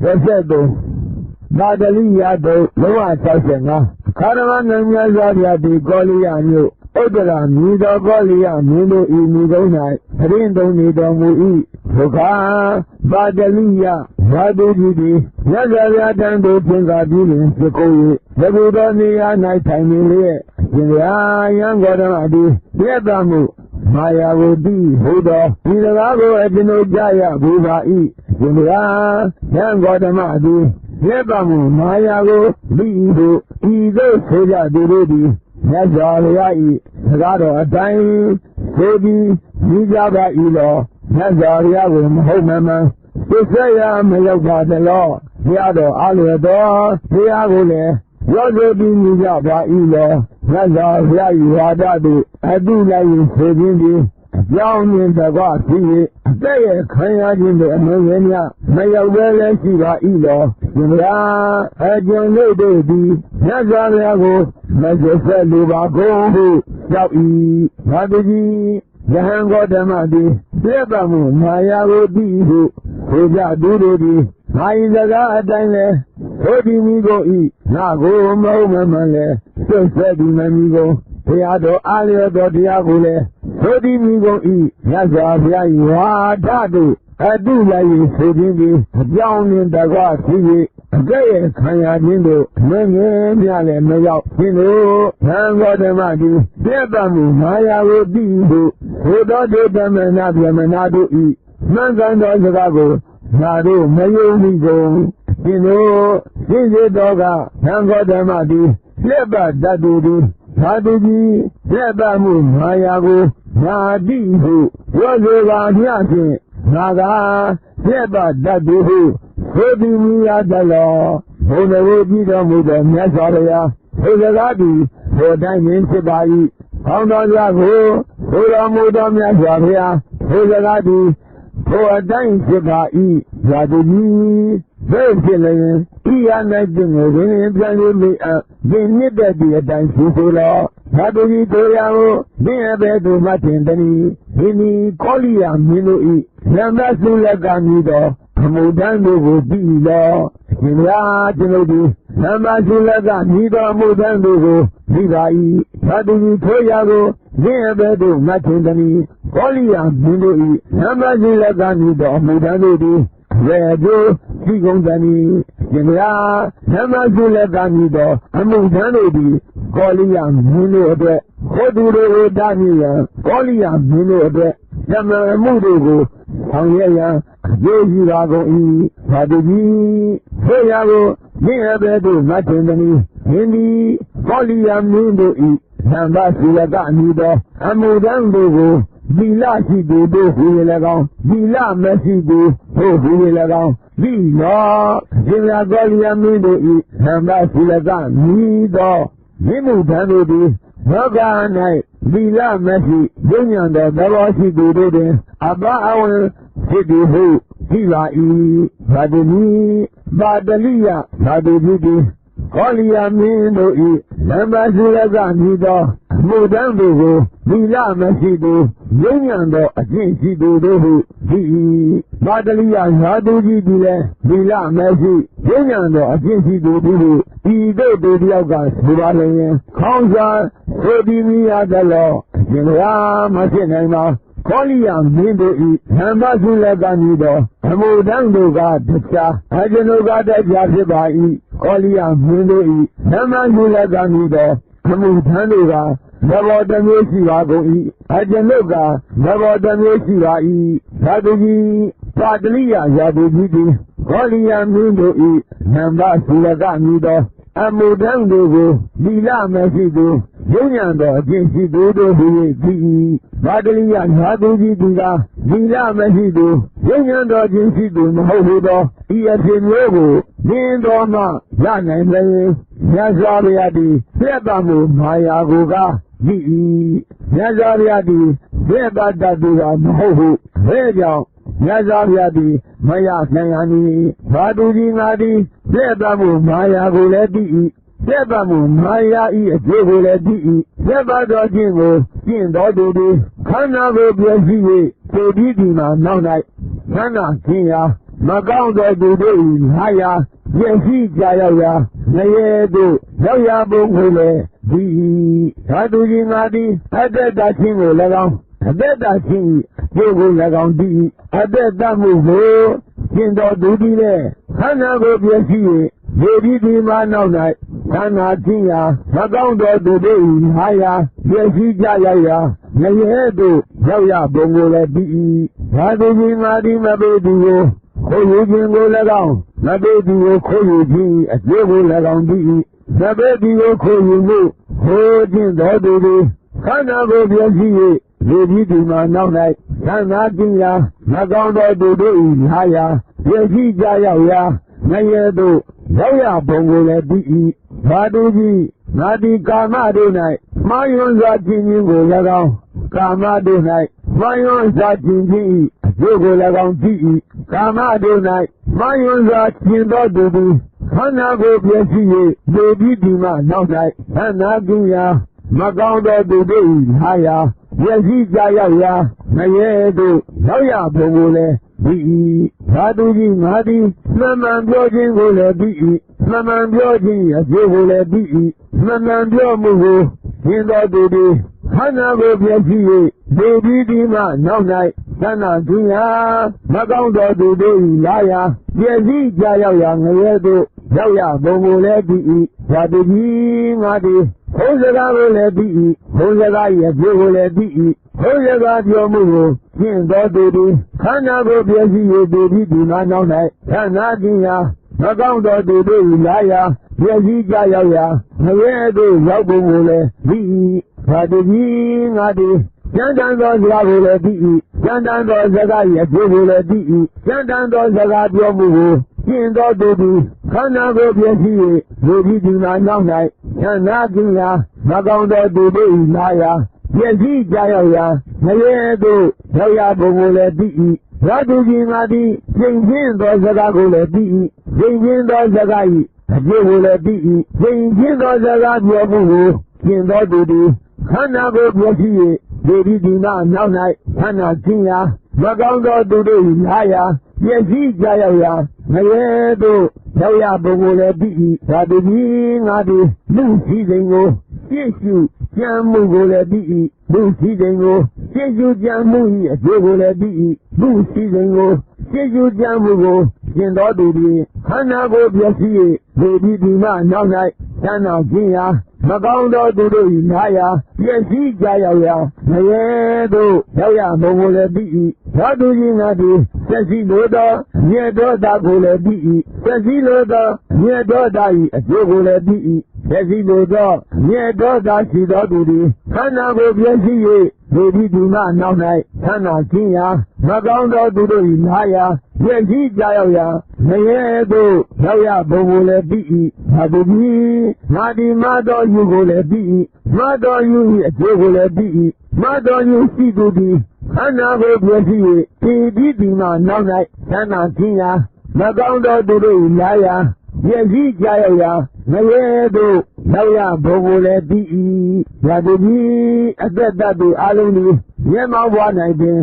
Resetto, Badaliato, Lua Sasena, Caravan Yazariati, Goliano, Odra, Nido Golia, Nido Midona, Rindo Nido Mui, Soka, Badalia, Vadudi, Yazariatando Pingadin, Sekoe, the Budonia night time, Young Godamadi, Yebamu, Maya would be Huda, Ilago Edino Jaya, Buba E, Young Godamadi, Yebamu, Maya go, Bido, Edo Seja Durudi, Nazaria, Rado Adai, Sodi, Nijaba Ilo, Nazaria, Homema, Sisaya, Mayoga the law, Yado Aliador, Yagule, Yogi Nijaba Ilo, Nazaria, Yadadu, Adula, Sedindi, Young in the Vati, they can't in the Ammonia, Mayawele Siva Ilo, Yura, Adjan Lady, Nazariago, Mazafalubago, Yawi, Madigi, Yahango Damadi, Debamu, Mayago Dihu, Hoja Durudi, Maizaga Dane, Hodi Migo E, Nago Momamale, Sefedi Mamigo, Teado Alio Diagule, Hodi Migo E, Yazavia, Dadu, Adula Sedindi, Young in the Vati, Gay Kayadindo, Mene, Maya, Hino, Hangodamadi, Debamu, Maya Rodido, Hoda de Damanabia Manado E, Manzando Zagago, Nado, Mayo Migo, Hino, Sije Doga, Hangodamadi, Leba Dadudi, Hadidi, Debamu, Mayago, Nadihu, Roseva Yaki, Naga, Leba Daduhu, Hodi Adala, Hoda Muda, Nazaria, Hodagadi, Hodain Sebai, Hondago, Hoda Muda Nazaria, Hodagadi, Hodain Sebai, Zaduni, Virgil, Ian, Benita, Dansula, Haduri Toyao, Beabedu Matindani, Hini, Colia, Minui, Namasula Ganido, Mudando Bila, Hina Genodi, Namasula Ganido, Mudando, Vivai, Haduri Toyao, Beabedu Matindani, Colia, Minui, Namasula Ganido, Mudando, Redo, Sigondani, Genera, Namazula Ganido, Amudanodi, Golia, Munobe, Hoduro Dania, Golia, Munobe, Yamamudo, Hangaya, Yezirago E, Hadidi, Hoyago, Neabedo, Matendani, Hindi, Golia Mundo E, Nambasula Ganido, Amudando, Bila Sido, Huilagon, Bila Messido, Huilagon, Bila, Jilla Golia Mido E, Nambasula Nido, Nimudanodi, Noganai, Bila Messi, Union the Davosi Dudin, Abba City Hu, Hila E, Badini, Badalia, Badudi, Golia Mido E, Nambasula Nido, Mudambo, Bila Messido, Union the Agency Dudu, Di, Badalia, Haduji Dile, Bila Messi, Union the Agency Dudu, Ido Dudiogas, Bubalian, Konza, Sodimia the law, General Masinema, Koliam Mindo E, Nambasula Ganido, Amudando God, Ajanoga the Jazibai, Koliam Mindo E, Nambasula Ganido, Amudandoga, Navadamesivago E, Ajanoga, Navadamesiva E, Saduji, Padlia Yaduji, Koliam Mindo E, Nambasula Ganido, Amudandogo, Bila Mesido, Yunyando, Jinsi Dodo, Di, Badalia, Haduji Diga, Bila Mesido, Yunyando, Jinsi Dodo, Hodo, Iasin Logo, Nindoma, Yana, Nazariadi, Sebamu, Mayagoga, Di, Nazariadi, Sebadaduga, Mohu, Reja, Nazariadi, Maya Nayani, Haduji Nadi, Sebamu, Mayaguledi, Sebamu, Maya E, Joguledi, Sebado Jingo, Jindodi, Kanago Brazil, Tedidima, Nonai, Kana, Kia, မကောင်းသောသူတို့၏လာရာပြည့်စည်ကြရောက်ရာငရဲတို့ရောက်ရပုံကိုလည်းဒီသာသူကြီးငါသည်အတ္တတချင်းကို၎င်းအတ္တတချင်း၏အကျိုးကို၎င်းဒီအတ္တတမှုကိုရှင်းတော်သူသည်လည်းခန္ဓာကိုပြည့်စည်၍ဒေဒီဒီမာနောက်၌ခန္ဓာချင်းရာမကောင်းသောသူတို့၏လာရာပြည့်စည်ကြရောက်ရာငရဲတို့ရောက်ရပုံကိုလည်းဒီသာသူကြီးငါသည်မပေသူကိုခိုးယူခြင်းကို၎င်းမပေသူကိုခိုးယူခြင်းအကျိုးကို၎င်းဒီမပေသူကိုခိုးယူမှုဟိုခြင်းတော်သူသည်ခန္ဓာကိုပြည့်စည်၍ဒေဒီဒီမာနောက်၌ခန္ဓာချင်းရာမကောင်းသောသူတို့၏လာရာပြည့်စည်ကြရောက်ရာငရဲတို့ရောက်ရပုံကိုလည်းဒီသာသူကြီးငါသည်ကာမတို့၌မှားယွင်းစွာခြင်းကို၎င်းကာမတို့၌မှားယွင်းစွာခြင်း၏အကျိုးကို၎င်းကြည့်ကာမတို့၌မှားယွင်းစွာခြင်းသောသူသည်ခန္ဓာကိုပြည့်စည်၍ဒေဒီဒီမာနောက်၌ခန္ဓာချင်းရာမကောင်းသောသူတို့၏လာရာပြည့်စည်ကြရောက်ရာငရဲတို့ရောက်ရပုံကိုလည်းဒီသာသူကြီးငါသည်မှန်မှန်ပြောခြင်းကိုလည်းဒီမှန်မှန်ပြောခြင်းအကျိုးကိုလည်းဒီမှန်မှန်ပြောမှုကိုရှင်းတော်သူသည်ခန္ဓာကိုပြည့်စည်၍ဒေဒီဒီမှနောက်၌ခန္ဓာချင်းရာမကောင်းသောသူတို့၏လာရာပြည့်စည်ကြရောက်ရာငရဲတို့ရောက်ရပုံကိုလည်းဒီသာသူကြီးငါသည်ဘုန်းစကားကိုလည်းဒီဘုန်းစကား၏အကျိုးကိုလည်းဒီဘုန်းစကားပြောမှုကိုရှင်းတော်သူသည်ခန္ဓာကိုပြည့်စည်၍ဒေဒီဒီမှနောက်၌ခန္ဓာချင်းရာမကောင်းသောသူတို့၏လာရာပြည့်စည်ကြရောက်ရာငရဲတို့ရောက်ပုံကိုလည်းဒီသာသူကြီးငါသည်ကျမ်းတန်သောစကားကိုလည်းဒီကျမ်းတန်သောစကား၏အကျိုးကိုလည်းဒီကျမ်းတန်သောစကားပြောမှုကိုရှင်းတော်သူသည်ခန္ဓာကိုပြည့်စည်၍ဒေဒီဒီမှနောက်၌ခန္ဓာချင်းရာမကောင်းသောသူတို့၏လာရာပြည့်စည်ကြရောက်ရာငရဲတို့ရောက်ရပုံကိုလည်းဒီသာသူကြီးငါသည်ရှင်းခြင်းသောစကားကိုလည်းဒီရှင်းခြင်းသောစကား၏အကျိုးကိုလည်းဒီရှင်းခြင်းသောစကားပြောမှုကိုရှင်းတော်သူသည်ခန္ဓာကိုပြည့်စည်၍ဒေဒီဒီမှနောက်၌ခန္ဓာချင်းရာမကောင်းသောသူတို့၏လာရာပြည့်စည်ကြရောက်ရာငရဲတို့ရောက်ရပုံကိုလည်းဒီသာသူကြီးငါသည်လူစည်းစိမ်ကိုပြည့်စုံကြံမှုကိုလည်းဒီလူစည်းစိမ်ကိုပြည့်စုံကြံမှု၏အကျိုးကိုလည်းဒီလူစည်းစိမ်ကိုပြည့်စုံကြံမှုကိုရှင်းတော်သူသည်ခန္ဓာကိုပြည့်စည်၍ဒေဒီဒီမှနောက်၌ခန္ဓာချင်းရာမကောင်းသောသူတို့၏လာရာပြည့်စည်ကြရောက်ရာငရဲတို့ရောက်ရပုံကိုလည်းဒီသာသူကြီးငါသည်သက်ရှိလိုသောမြတ်တော်သားကိုလည်းဒီသက်ရှိလိုသောမြတ်တော်သား၏အကျိုးကိုလည်းဒီသက်ရှိလိုသောမြတ်တော်သားရှိသောသူသည်ခန္ဓာကိုပြည့်စည်၍ဒေဒီဒီမှနောက်၌ခန္ဓာချင်းရာမကောင်းသောသူတို့၏လာရာပြည့်စည်ကြရောက်ရာငရဲတို့ရောက်ရပုံကိုလည်းဒီသာသူကြီးငါသည်မတော်ယူကိုလည်းဒီမတော်ယူ၏အကျိုးကိုလည်းဒီမတော်ယူရှိသူသည်ခန္ဓာကိုပြည့်စည်၍ဒေဒီဒီမှနောက်၌ခန္ဓာချင်းရာမကောင်းသောသူတို့၏လာရာပြည့်စည်ကြရောက်ရာငရဲတို့ရောက်ရပုံကိုလည်းဒီသာသူကြီးအသက်တတ်သူအလုံးသည်မျက်မှောက်ဘဝ၌ပင်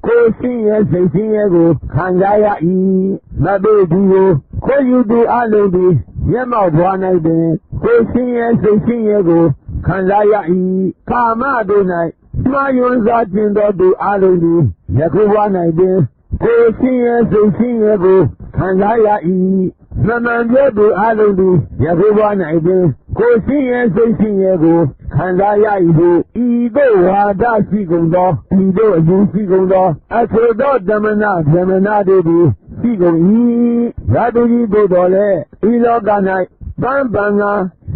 ကိုယ်ရှိရဲ့စိတ်ရှိရဲ့ကိုခံကြရ၏မပေသူကိုခိုးယူသူအလုံးသည်မျက်မှောက်ဘဝ၌ပင်ကိုယ်ရှိရဲ့စိတ်ရှိရဲ့ကိုခံကြရ၏ကာမတို့၌မှားယွင်းစွာကျင့်တော်သူအလုံးသည်ယခုဘဝ၌ပင်ကိုယ်ရှိရဲ့စိတ်ရှိရဲ့ကိုခံကြရ၏မမှန်ပြောသူအလုံးသည်ယခုဘဝ၌ပင်ကိုယ်ရှိရဲ့စိတ်ရှိရဲ့ကိုခံစားရ၏ဟုဤသို့ဝါဒရှိကုန်သောဤသို့အယူရှိကုန်သောအထိုသောဓမ္မနာတို့သည်ရှိကုန်၏သာသူကြီးတို့တော်လည်းဤလောက၌ပန်းပန်က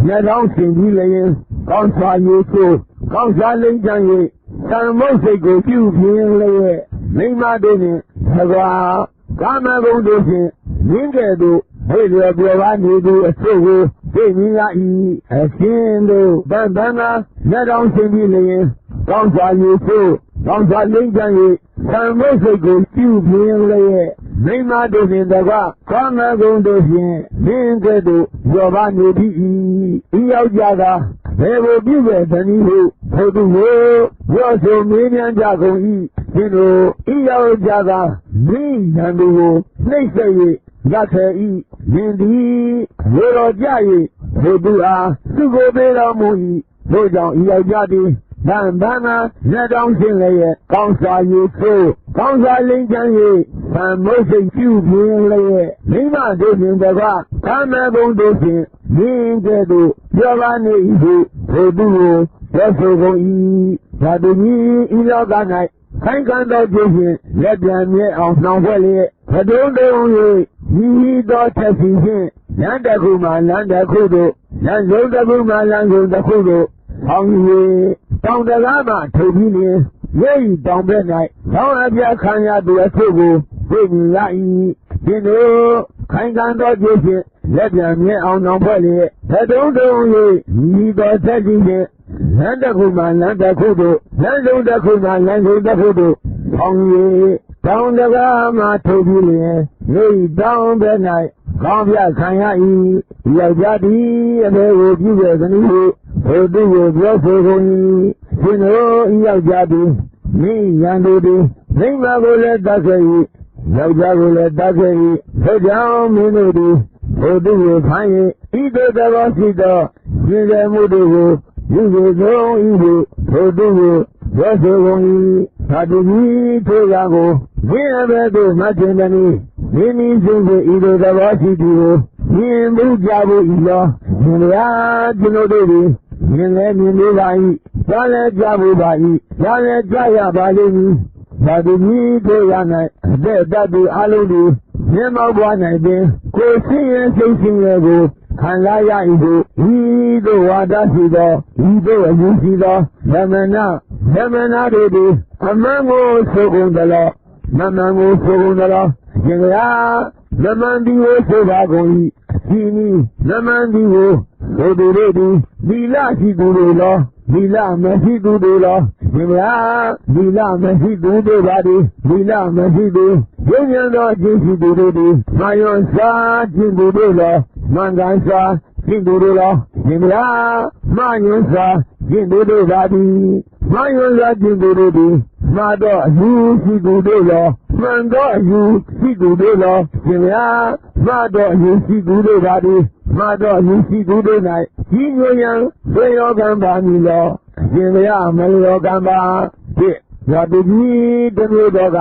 မျက်တော်ရှင်ပြီးလျင်ကောင်းစွာယေရှုကောင်းစွာလိမ့်ချမ်း၍သံမုတ်စိတ်ကိုပြုပြင်းလျက်မိမတို့နှင့်သကွာကာမဂုဏ်တို့ဖြင့်ရင်းကဲ့သို့ဟိလျော်ပြောပါနေသူအစုကိုသိမြင်ရ၏အရှင်တို့ပန်းပန်ကမျက်တော်ရှင်ပြီးလျင်ကောင်းစွာယေရှုကောင်းစွာလိမ့်ချမ်း၍သံမုတ်စိတ်ကိုပြုပြင်းလျက်မိမတို့နှင့်တကွကာမဂုဏ်တို့ဖြင့်ရင်းကဲ့သို့ပြောပါနေသည်ဤယောက်ျားကဘယ်ကိုပြုခဲ့သနည်းဟု ထိုသူကိုရောဆိုမေးမြန်းကြကုန်၏ရှင်တို့ဤရောက်ကြသာမိရန်သူကိုနှိမ့်ဆက်၍ရခဲ့၏ယင်သည်ရေတော်ကြ၍ထိုသူအားသူကိုပေးတော်မူ၏တို့ကြောင့်ဤရောက်ကြသည်ဗန်ဗန်ကလက်တောင်းရှင်လည်းရဲ့ကောင်းစွာ၍ဆိုကောင်းစွာလိမ့်ချမ်း၍ဗန်မုတ်စိတ်ပြုပြင်းလည်းရဲ့မိမတို့ရှင်တကားကာမဘုံတို့ဖြင့်မြင်ကဲ့သို့ပြောပါနေ၏ဟုထိုသူကိုပြောဆိုကုန်၏ဓာတုကြီးဤလောက၌ခိုင်ခံသောခြင်းဖြင့်လက်ပြန်မြဲအောင်နှောင်ဖွဲ့လျက်ဘဒုံတုံ၍ဤသောချက်စီဖြင့်လမ်းတစ်ခုမှလမ်းတစ်ခုသို့လမ်းစုံတစ်ခုမှလမ်းစုံတစ်ခုသို့ဆောင်း၍တောင်တကားမှထုတ်ပြီးလျင်ရိပ်တောင်ဘက်၌ဆောင်းအပြတ်ခံရသူအချို့ကိုသိမြင်ရ၏ရှင်တို့ခိုင်ခံသောခြင်းဖြင့်လက်ပြန်မြဲအောင်နှောင်ဖွဲ့လျက်ဘဒုံတုံ၍ဤသောချက်စီဖြင့်လမ်းတစ်ခုမှလမ်းတစ်ခုသို့လမ်းစုံတစ်ခုမှလမ်းစုံတစ်ခုသို့ဆောင်း၍တောင်တကားမှထုတ်ပြီးလျင်ရိပ်တောင်ဘက်၌ကောင်းပြခံရ၏ယောက်ျားသည်အဘယ်ကိုပြုခဲ့သနည်းဟုထိုသူကိုပြောဆိုကုန်၏ရှင်တို့ဤယောက်ျားသည်မိရန်သူသည်မိမကိုလည်းတတ်ခဲ့၏ယောက်ျားကိုလည်းတတ်ခဲ့၏ထိုကြောင့်မင်းတို့သည်ထိုသူကိုဖမ်း၍ဤသို့သောရှိသောရှင်ရမှုတို့ကိုယူစေဆုံး၏ဟုထိုသူကိုပြောဆိုကုန်၏သာတုကြီးထိုကကိုဝိအဘဲသို့မှတ်တင်သည်မိမိရှင်ကိုဤသို့သောရှိသူကိုမြင်မှုကြဖို့ဤသောရှင်များကျွန်ုပ်တို့သည်မြင်လည်းမြင်လို့ပါ၏ကြားလည်းကြားဖို့ပါ၏ကြားလည်းကြားရပါလိမ့်မည်သာတုကြီးထိုရ၌အသက်တတ်သူအလုံးသည်မျက်မှောက်ပွား၌ပင်ကိုယ်ဆင်းရဲစိတ်ဆင်းရဲကိုခံလာရ၏ဟုဤသို့ဝါဒရှိသောဤသို့အယူရှိသောဓမ္မနာတို့သည်အမှန်ကိုဆိုကုန်သလောမမှန်ကိုဆိုကုန်သလောရှင်ကမမှန်သည်ကိုဆိုပါကုန်၏ဒီနည်းမမှန်သည်ကိုဆိုသူတို့သည်သီလရှိသူတို့လောသီလမရှိသူတို့လောရှင်ကသီလမရှိသူတို့ပါသည်သီလမရှိသူယုံဉာဏ်သောအကျင့်ရှိသူတို့သည်မာယွန်စားခြင်းသူတို့လောမင်္ဂန်စားခြင်းသူတို့လောရှင်ကမာယွန်စားခြင်းသူတို့ပါသည်မာယွန်စားခြင်းသူတို့သည်မာတော့အယူရှိသူတို့လောမှန်တော့အယူရှိသူတို့လောရှင်များမာတော့အယူရှိသူတို့ပါသည်မာတော့အယူရှိသူတို့၌ကြီးညိုရန်သေရောကံပါမည်လောရှင်များမလျောကံပါဖြစ်ရတုကြီးတမျိုးတော်က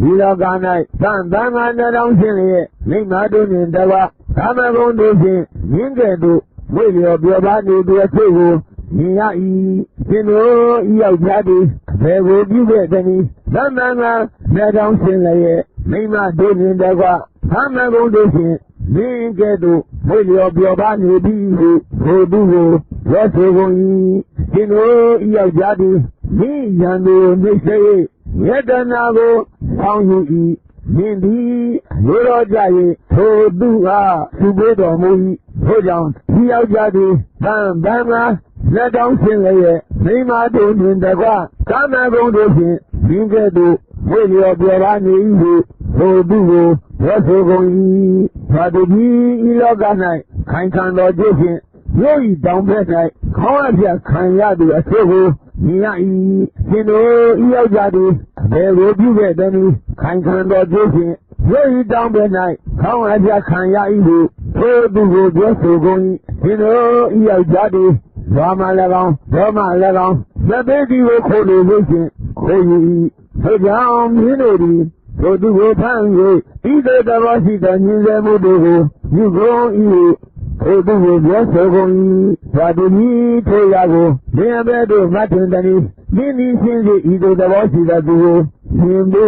ဒီလောက၌သံသံဃာနှောင်းရှင်လျက်မိမတို့နှင့်တကွကာမဂုဏ်တို့ဖြင့်မြင့်ကဲ့သို့ဝိလျောပြောပါနေသူအဖြစ်ကိုမြင်ရ၏ရှင်တို့ဤယောက်ျားသည်ဘယ်ကိုပြုခဲ့သနည်းသံသံဃာနှောင်းရှင်လျက်မိမတို့နှင့်တကွကာမဂုဏ်တို့ဖြင့်မြင့်ကဲ့သို့ဝိလျောပြောပါနေသည်ဟုထိုသူကိုပြောဆိုကုန်၏ရှင်တို့ဤယောက်ျားသည်မိရန်သူနှိမ့်စေယတနာကိုဆောင်းယူ၏မြင်သည်ရေတော်ကြ၍ထိုသူအားသူပေးတော်မူ၏ထိုကြောင့်ဒီယောက်ျားသည်ဗန်ကလက်တောင်းရှင်လည်းရဲ့မိမတို့နှင့်တကွကာမဂုဏ်တို့ဖြင့်မြင်ကဲ့သို့ဝိလျောပြောပါနေ၏ဟုထိုသူကိုပြောဆိုကုန်၏သာတုကြီးဤလောက၌ခိုင်ခံတော်ခြင်းဖြင့်မြို့ဤတောင်ဘက်၌ခေါင်းအပြတ်ခံရသူအချို့ကိုမြင်ရ၏ရှင်တို့ဤယောက်ျားသည်ဘယ်ကိုပြုခဲ့သနည်းခိုင်ခံတော်ခြင်းဖြင့်မြို့ဤတောင်ဘက်၌ခေါင်းအပြတ်ခံရ၏ဟုထိုသူကိုပြောဆိုကုန်၏ရှင်တို့ဤယောက်ျားသည်ဘာမှ၎င်းဒေါမ၎င်းသဘေတိကိုခိုးလို့လို့ဖြင့်ခိုးယူ၏ထိုကြောင့်မြင်းတို့သည်ထိုသူကိုဖမ်း၍ဤသို့သောရှိသောညင်စေမှုတို့ကိုယူကုန်၏ထိုသူကိုပြောဆိုကုန်၏သာတုကြီးထိုရာကိုလင်အဘဲတို့မှတ်ထင်သည်မိမိရှင်းစေဤသို့သောရှိသောသူကိုမြင်မှု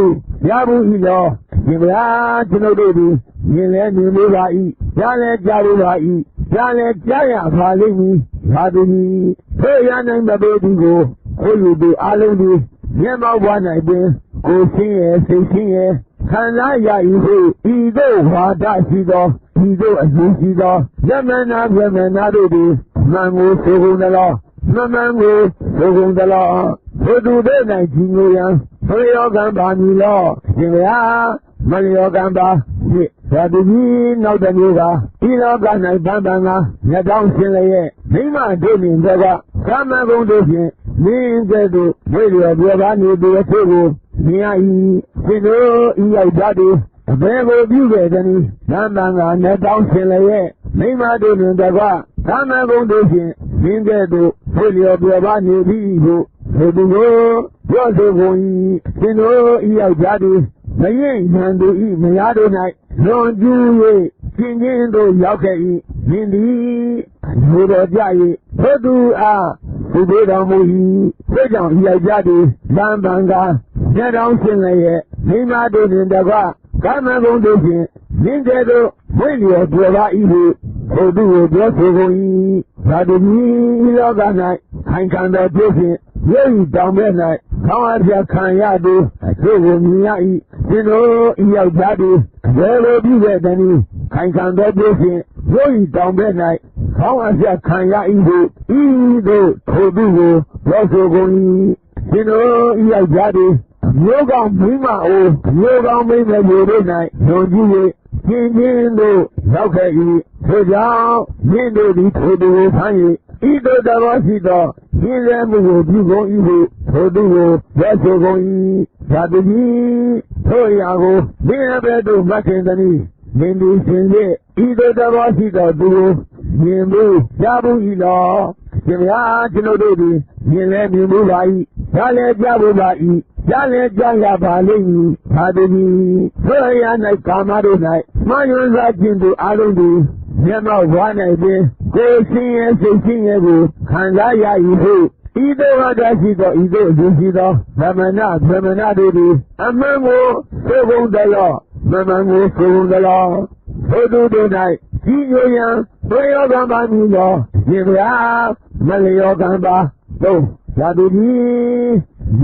ရဘူး၏လောရှင်ဗျာကျွန်ုပ်တို့သည်မြင်လဲမြင်လို့ပါ၏ကြားလဲကြားလို့ပါ၏ကြားလဲကြားရပါလိမ့်မည်သာတုကြီးထိုရနိုင်မပေသည်ကိုခိုးယူသူအလုံးသည်မျက်မှောက်ပွား၌ပင်ကိုယ်ဆင်းရဲစိတ်ဆင်းရဲခံစားရ၏ဟုဤသို့ဝါဒရှိသောဤသို့အကျိုးရှိသောယမနာတို့သည်မှန်ကိုဆိုကုန်သလောမမှန်ကိုဆိုကုန်သလောထိုသူတို့၌ကြီးညိုရန်ဆွေရောကံပါမည်လောရှင်ဗျာမလျောကံပါဖြစ်သာတုကြီးနောက်တစ်မျိုးကဤလောက၌ဗန်ဗန်ကမျက်တောင်းရှင်လျက်မိမတို့နှင့်တကွကာမဂုဏ်တို့ဖြင့်明个都为了别把你的错误，你阿姨心头一要家的，别个比别的呢，南半个那当心了耶，没嘛都能得qua，咱们工都行，明个都为了别把你的错，后头我要是公益，心头一要家的，没人看都一没伢都来，让主耶，今天都要开一，明的有了家业，我都啊。不被当母义，这样要家的南半个，那当心了也，没嘛都能得qua，咱们工都行，明天都为了多把衣服，后头多做公益，那就你要干来，看到这些，有一当面来，看完下看下都，这个你呀一，心头要家的，这个比别的呢，看到这些，有一当面来。看完下看下衣服，一都头都我要做公益，心头要家的，有讲没嘛哦，有讲没嘛有的来，有几位天天都要开一，这讲面对的头都我参与，一都在我知道，现在没有提供衣服，头都我要做公益，下辈子头呀我，另外边都没见到你，面对现在，一都在我知道都。明不家不一了，今呀今老对的，明来明不把一，家来家不把一，家来家呀把零，他的你，这样来干嘛都来，马云在进度阿龙的，面貌关那边，过新年谁新年过，看咱呀以后。一都我在知道，一都就知道，咱们那对的，俺们我做工的了，慢慢我做工的了，我都都来，几个样。我要干吧你了，你不要，没要干吧，走，下肚皮，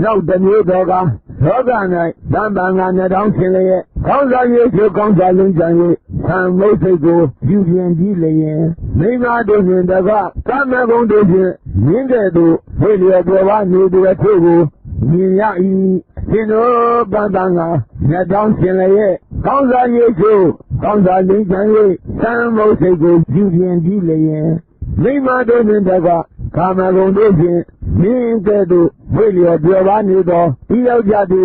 绕着你这个，这个呢，咱把俺那当心了耶，刚才也就刚才人讲的，看没谁过，有点地了耶，没嘛都是这个，咱们工都是，应该都为了多把你这个错误，你呀一，心头板啊，那当心了耶，刚才也就。刚才人讲的三毛这个有点地了耶，没嘛都能这个，他们工都行，应该都为了别把你的医疗家的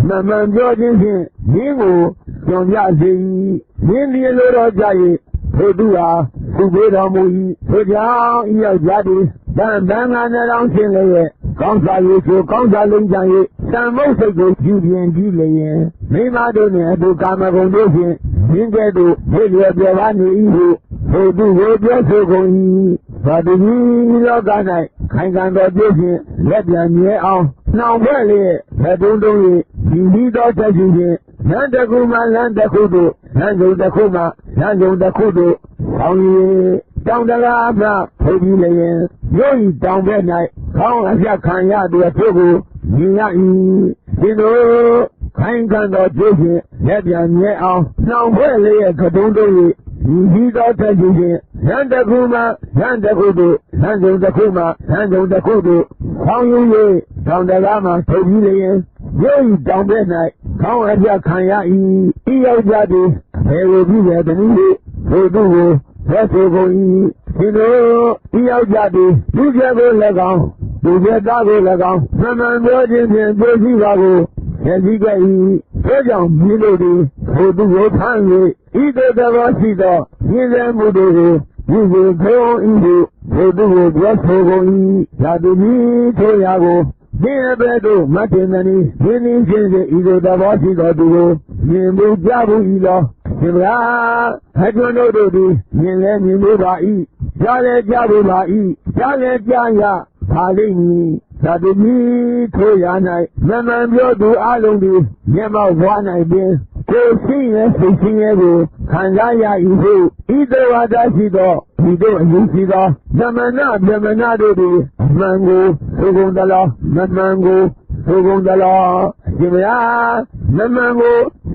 慢慢表进行，民我降价协议，民地老到家里，头都啊，不归到母义，不讲医疗家的，但俺那当心了耶，刚才也说刚才人讲的三毛这个有点地了耶，没嘛都能都他们工都行。应该都为了别把你衣服，后头我表示公益，把这你要干来，看到这些，那边你啊，闹坏了，那种的，你到这些些，难得苦嘛，难得苦多，难中的苦嘛，难中的苦多，好你当着拉嘛，头皮的人，有一当别来，看下看下这结果，你呀一，心头。看到这些，那边你啊，闹坏了也可懂的，你到这些些，难得苦嘛，难得苦多，难中的苦嘛，难中的苦多，黄有人当着拉嘛，头皮的人，有一当别来，看下看下一要家的，还有比别的东西，头都我做公益，听着一要家的，有些个来讲，有些大个来讲，慢慢我今天做几个。现在一这样迷路的，我都有参与，一个在我知道，现在没得个，一个培养一个，我都有做公益，下头你做下个，另外都没听到你，你现在一个在我知道这个，你没加入一了，是不是啊？还讲到的，现在你没把一，下来加入把一，下来加呀，他的你。那对你头下来，慢慢表度阿龙的面貌往那边，过新年是新年过，看咱家以后，一到我在知道，你都有知道，咱们那都的，慢过收工的了，慢过收工的了，是不是啊？慢过，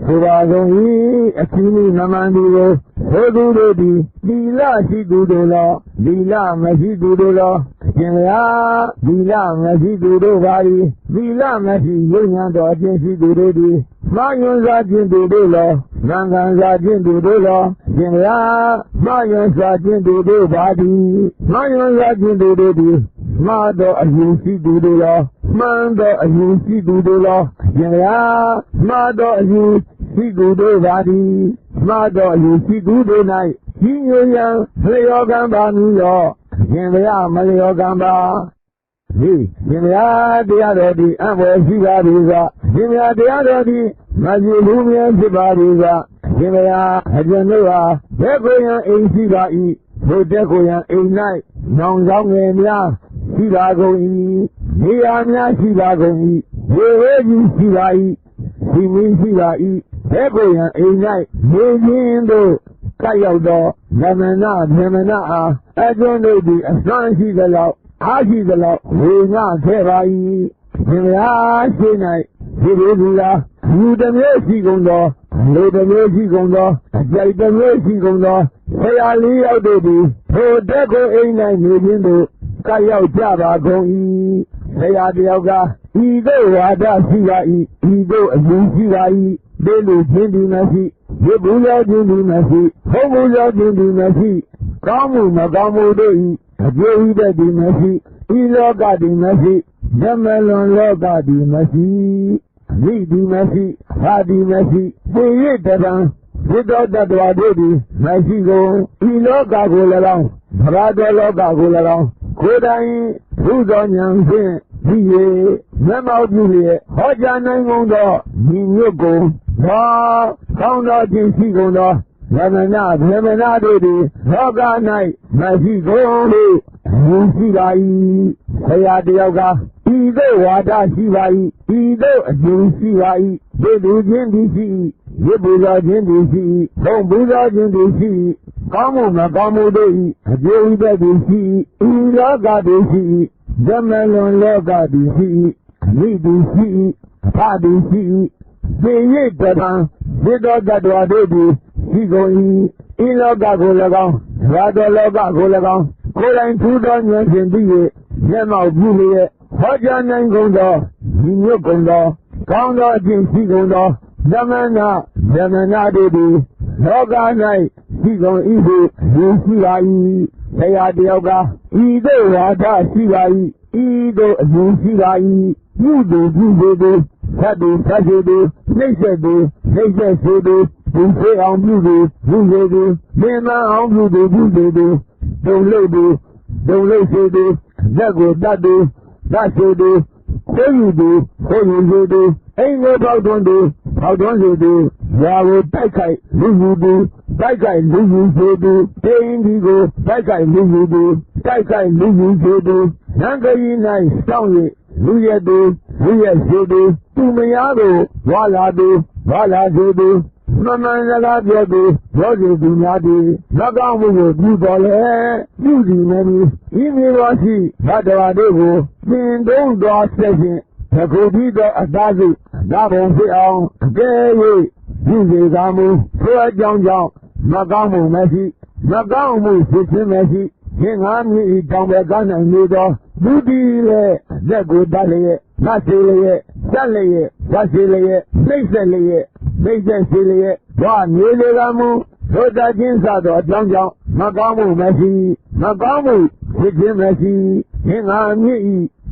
是吧？容易，心里慢慢的了。我都的，你那是都的了，你那没是都的了，行了，你那没是都的吧的，你那没是有两道真是都的，马云啥真都的了，南干啥真都的了，行了，马云啥真都的吧的，马云啥真都的， မှားသောအယူရှိသူတို့ရောမှန်သောအယူရှိသူတို့ရောရှင်ဗျာမှားသောအယူရှိသူတို့ပါသည်မှားသောအယူရှိသူတို့၌ကြီးညိုရန်လျော်ကံပါမည်ရောရှင်ဗျာမလျော်ကံပါဒီရှင်ဗျာတရားတော်ဒီအံ့ဖွယ်ရှိပါသည်ကရှင်ဗျာတရားတော်ဒီမကြီးလူမြတ်ဖြစ်ပါသည်ကရှင်ဗျာအကျဉ်းတို့ဟာသက်ကိုရန်အိမ်ရှိပါ၏ဘုဒ္ဓကိုရန်အိမ်၌နောင်ဆောင်ငယ်များရှိပါကုန်၏နေရာများရှိပါကုန်၏ဝေဝေကြီးရှိပါ၏ရှိမင်းရှိပါ၏သက်ကိုရန်အိမ်၌နေခြင်းတို့ကပ်ရောက်သောနမနာဗြဟ္မဏအားအကျဉ်းတို့သည်အစွမ်းရှိသလောက်အားရှိသလောက်ဝေငှခဲ့ပါ၏ရှင်ဗျာရှိ၌ဒီလိုလူလားလူတစ်မျိုးရှိကုန်သောလူတစ်မျိုးရှိကုန်သောအကြိုက်တစ်မျိုးရှိကုန်သောဆရာလေးယောက်တို့သည်ထိုတက်ကိုအိမ်၌နေခြင်းတို့ကရောက်ကြပါကုန်၏ဆရာတယောက်ကဤသို့ဝါဒရှိပါ၏ဤသို့အယူရှိပါ၏ဒီလိုခြင်းဒီမရှိဒီဘူးရောခြင်းဒီမရှိဟုံးဘူးရောခြင်းဒီမရှိကောင်းမှုမကောင်းမှုတို့၏အကျိုးဤတဲ့ဒီမရှိဤလောကဒီမရှိဓမ္မလွန်လောကဒီမရှိမိဒီမရှိဟာဒီမရှိသိရတံဝိတောတ္တဝါတို့သည်မရှိကုန်ဤလောကကို၎င်းဗရာတော်လောကကို၎င်းကိုယ်တိုင်ဘုဇောဉာဏ်ဖြင့်ဒီရေမျက်မှောက်ပြုလျက်ဟောကြားနိုင်ကုန်သောညီညွတ်ကုန်သောကောင်းသောခြင်းရှိကုန်သောယမနာဗြဟ္မဏတို့သည်လောက၌မရှိကုန်လို့ယူရှိပါ၏ဆရာတယောက်ကဤသို့ဝါဒရှိပါ၏ဤသို့အကျဉ်းရှိပါ၏ဒီလူချင်းသည်ရှိ၏ရစ်ပူဇော်ခြင်းသည်ရှိ၏ဘုံပူဇော်ခြင်းသည်ရှိ၏ကောင်းမှုမကောင်းမှုတို့၏အကျိုးဥပ္ပဒေရှိ၏ဤလောကသည်ရှိ၏ဓမ္မလွန်လောကသည်ရှိ၏အမိသည်ရှိ၏အဖသည်ရှိ၏သိရတံသစ္တောတ္တဝါတို့သည်ရှိကုန်၏ဤလောကကို၎င်းဘာတော်လောကကို၎င်းကိုယ်တိုင်ထူသောဉာဏ်ဖြင့်သိ၍မျက်မှောက်ပြုလျက်ဟောကြားနိုင်ကုန်သောညီညွတ်ကုန်သောကောင်းသောအကျင့်ရှိကုန်သောသမဏဗြဟ္မဏတို့သည်လောက၌ရှိကုန်၏ဟုယူရှိပါ၏ဆရာတယောက်ကဤသို့ဝါဒရှိပါ၏ဤသို့အယူရှိပါ၏ပြုသူပြုစေသူသတ်သူသတ်စေသူနှိမ့်ဆက်သူနှိမ့်ဆက်စေသူဘုစေအောင်ပြုသူပြုစေသူမင်းမအောင်ပြုသူပြုစေသူဒုံလို့သူဒုံလို့စေသူလက်ကိုတတ်သူတတ်စေသူခိုးယူသူခိုးယူစေသူအိမ်ကိုပေါက်တွန်းသူပေါက်တွန်းစေသူယာကိုတိုက်ခိုက်လူယူသူတိုက်ခိုက်လူယူစေသူတင်းဒီကိုတိုက်ခိုက်လူယူသူတိုက်ခိုက်လူယူစေသူနံကြီး၌စောင့်၍လူရဲ့သူလူရဲ့စေသူသူမယားကိုဝါလာသူဝါလာစေသူမမှန်စကားပြောသူပြောစေသူများသည်လက်ကောင်းမှုကိုပြုတော်လဲပြုစီနေသည်ဤမျိုးသောရှိဘတ်တော်တို့ကိုသင်တုံးသောဆက်ဖြင့်သကုတိသောအသားစုဒါဘုံဖြစ်အောင်အကယ်၍ပြုစေကားမူထိုအကြောင်းကြောင့်မကောင်းမှုမရှိမကောင်းမှုဖြစ်ခြင်းမရှိခြင်းငါမြည်တောင်ပဲကောင်းနိုင်နေသောလူဒီလည်းလက်ကိုတတ်လျက်ငါစေလျက်တတ်လျက်ဝါစေလျက်နှိမ့်ဆက်လျက်နှိမ့်ဆက်စေလျက်ဝါမြေလေကမူထိုတတ်ခြင်းစသောအကြောင်းကြောင့်မကောင်းမှုမရှိမကောင်းမှုဖြစ်ခြင်းမရှိခြင်းငါမြည်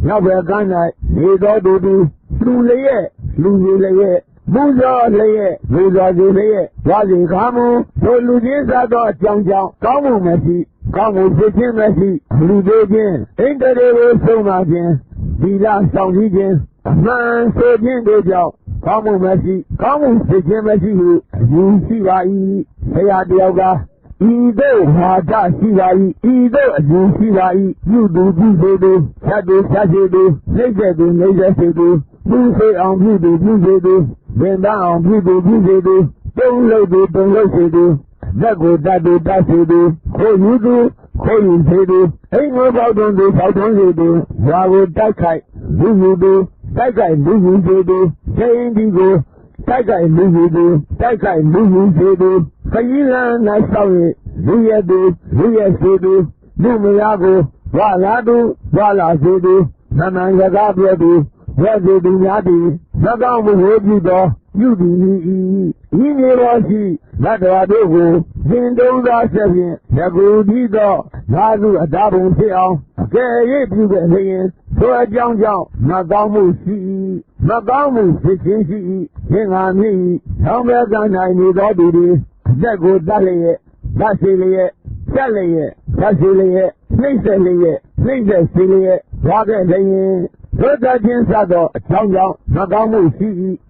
နောက်ပဲကောင်းနိုင်နေသောသူသည်လူလျက်လူကြီးလျက်ဘုဇောလျက်ဘုဇောကြီးလျက်ဝါစီခါမူထိုလူချင်းစသောအကြောင်းကြောင့်ကောင်းမှုမရှိကောင်းမှုဖြစ်ခြင်းမရှိလူသေးခြင်းအိန္ဒြေကိုဆုံးပါခြင်းဒီလဆောင်စည်းခြင်းအမှန်ဆိုခြင်းတို့ကြောင့်ကောင်းမှုမရှိကောင်းမှုဖြစ်ခြင်းမရှိဟုအယူရှိပါ၏ဆရာတယောက်ကဤသို့ဝါဒရှိပါ၏ဤသို့အယူရှိပါ၏ပြုသူပြုစေသူသတ်သူသတ်စေသူနှိမ့်ဆက်သူနှိမ့်ဆက်စေသူပြုစေအောင်ပြုသူပြုစေသူသင်တန်းအောင်ပြုသူပြုစေသူတုံးလို့သူတုံးလို့စေသူလက်ကိုတတ်သူတတ်စေသူခိုးယူသူခိုးယူစေသူအိမ်ကိုပေါက်တွန်းသူပေါက်တွန်းစေသူဇာကိုတိုက်ခိုက်လူယူသူတိုက်ခိုက်လူယူစေသူချိန်ဒီကိုတိုက်ခိုက်လူယူသူတိုက်ခိုက်လူယူစေသူခရီးလမ်း၌ဆောက်၍လူရဲ့သူလူရဲ့စေသူလူမယားကိုဝါလာသူဝါလာစေသူမမှန်စကားပြောသူဝဲစေသူများသည်မကောင်းမှုကိုပြုသော ပြုသည်ဤမြေတော်ရှိသတ္တဝါတို့ကိုရှင်တုံးသောဆက်ဖြင့်ယခုဒီသောဓာတုအတားပုံဖြစ်အောင်အကယ်၍ပြုခဲ့လျင်ထိုအကြောင်းကြောင့်မကောင်းမှုရှိမကောင်းမှုဖြစ်ခြင်းရှိခြင်းငါမြည်သောဘက်က၌နေသောသူတွေအသက်ကိုတတ်လျက်တတ်စေလျက်ဆက်လျက်တတ်စေလျက်နှိမ့်ဆက်လျက်နှိမ့်ဆက်စေလျက်ရခဲ့လျင်သို့တတ်ခြင်းစသောအကြောင်းကြောင့်မကောင်းမှုရှိ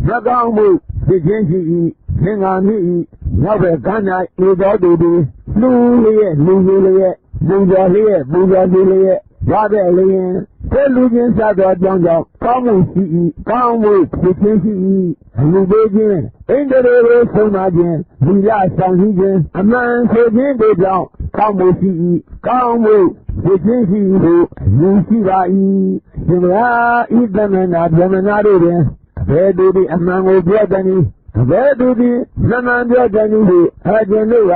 မကောင်းမှုဖြစ်ခြင်းရှိခြင်းငါမြည်နောက်ဘက်က၌နေသောသူတွေလူလျက်လူလျက်ပူဇော်လျက်ပူဇော်လျက်ရခဲ့လျင်သိလူချင်းစသောအကြောင်းကြောင့်ကောင်းမှုရှိကောင်းမှုဖြစ်ခြင်းရှိလူပေးခြင်းဣန္ဒြေကိုဆုံးမခြင်းလူရဆောင်ခြင်းအမှန်ဆိုခြင်းတို့ကြောင့်ကောင်းမှုရှိကောင်းမှုဖြစ်ခြင်းရှိဟုလူရှိပါ၏ရှင်မလားဤသမဏဗြဟ္မဏတို့တွင်ဘယ်သူသည်အမှန်ကိုပြောသည်နည်းဘယ်သူသည်မှန်မှန်ပြောသည်နည်းဟုအကျဉ်တို့က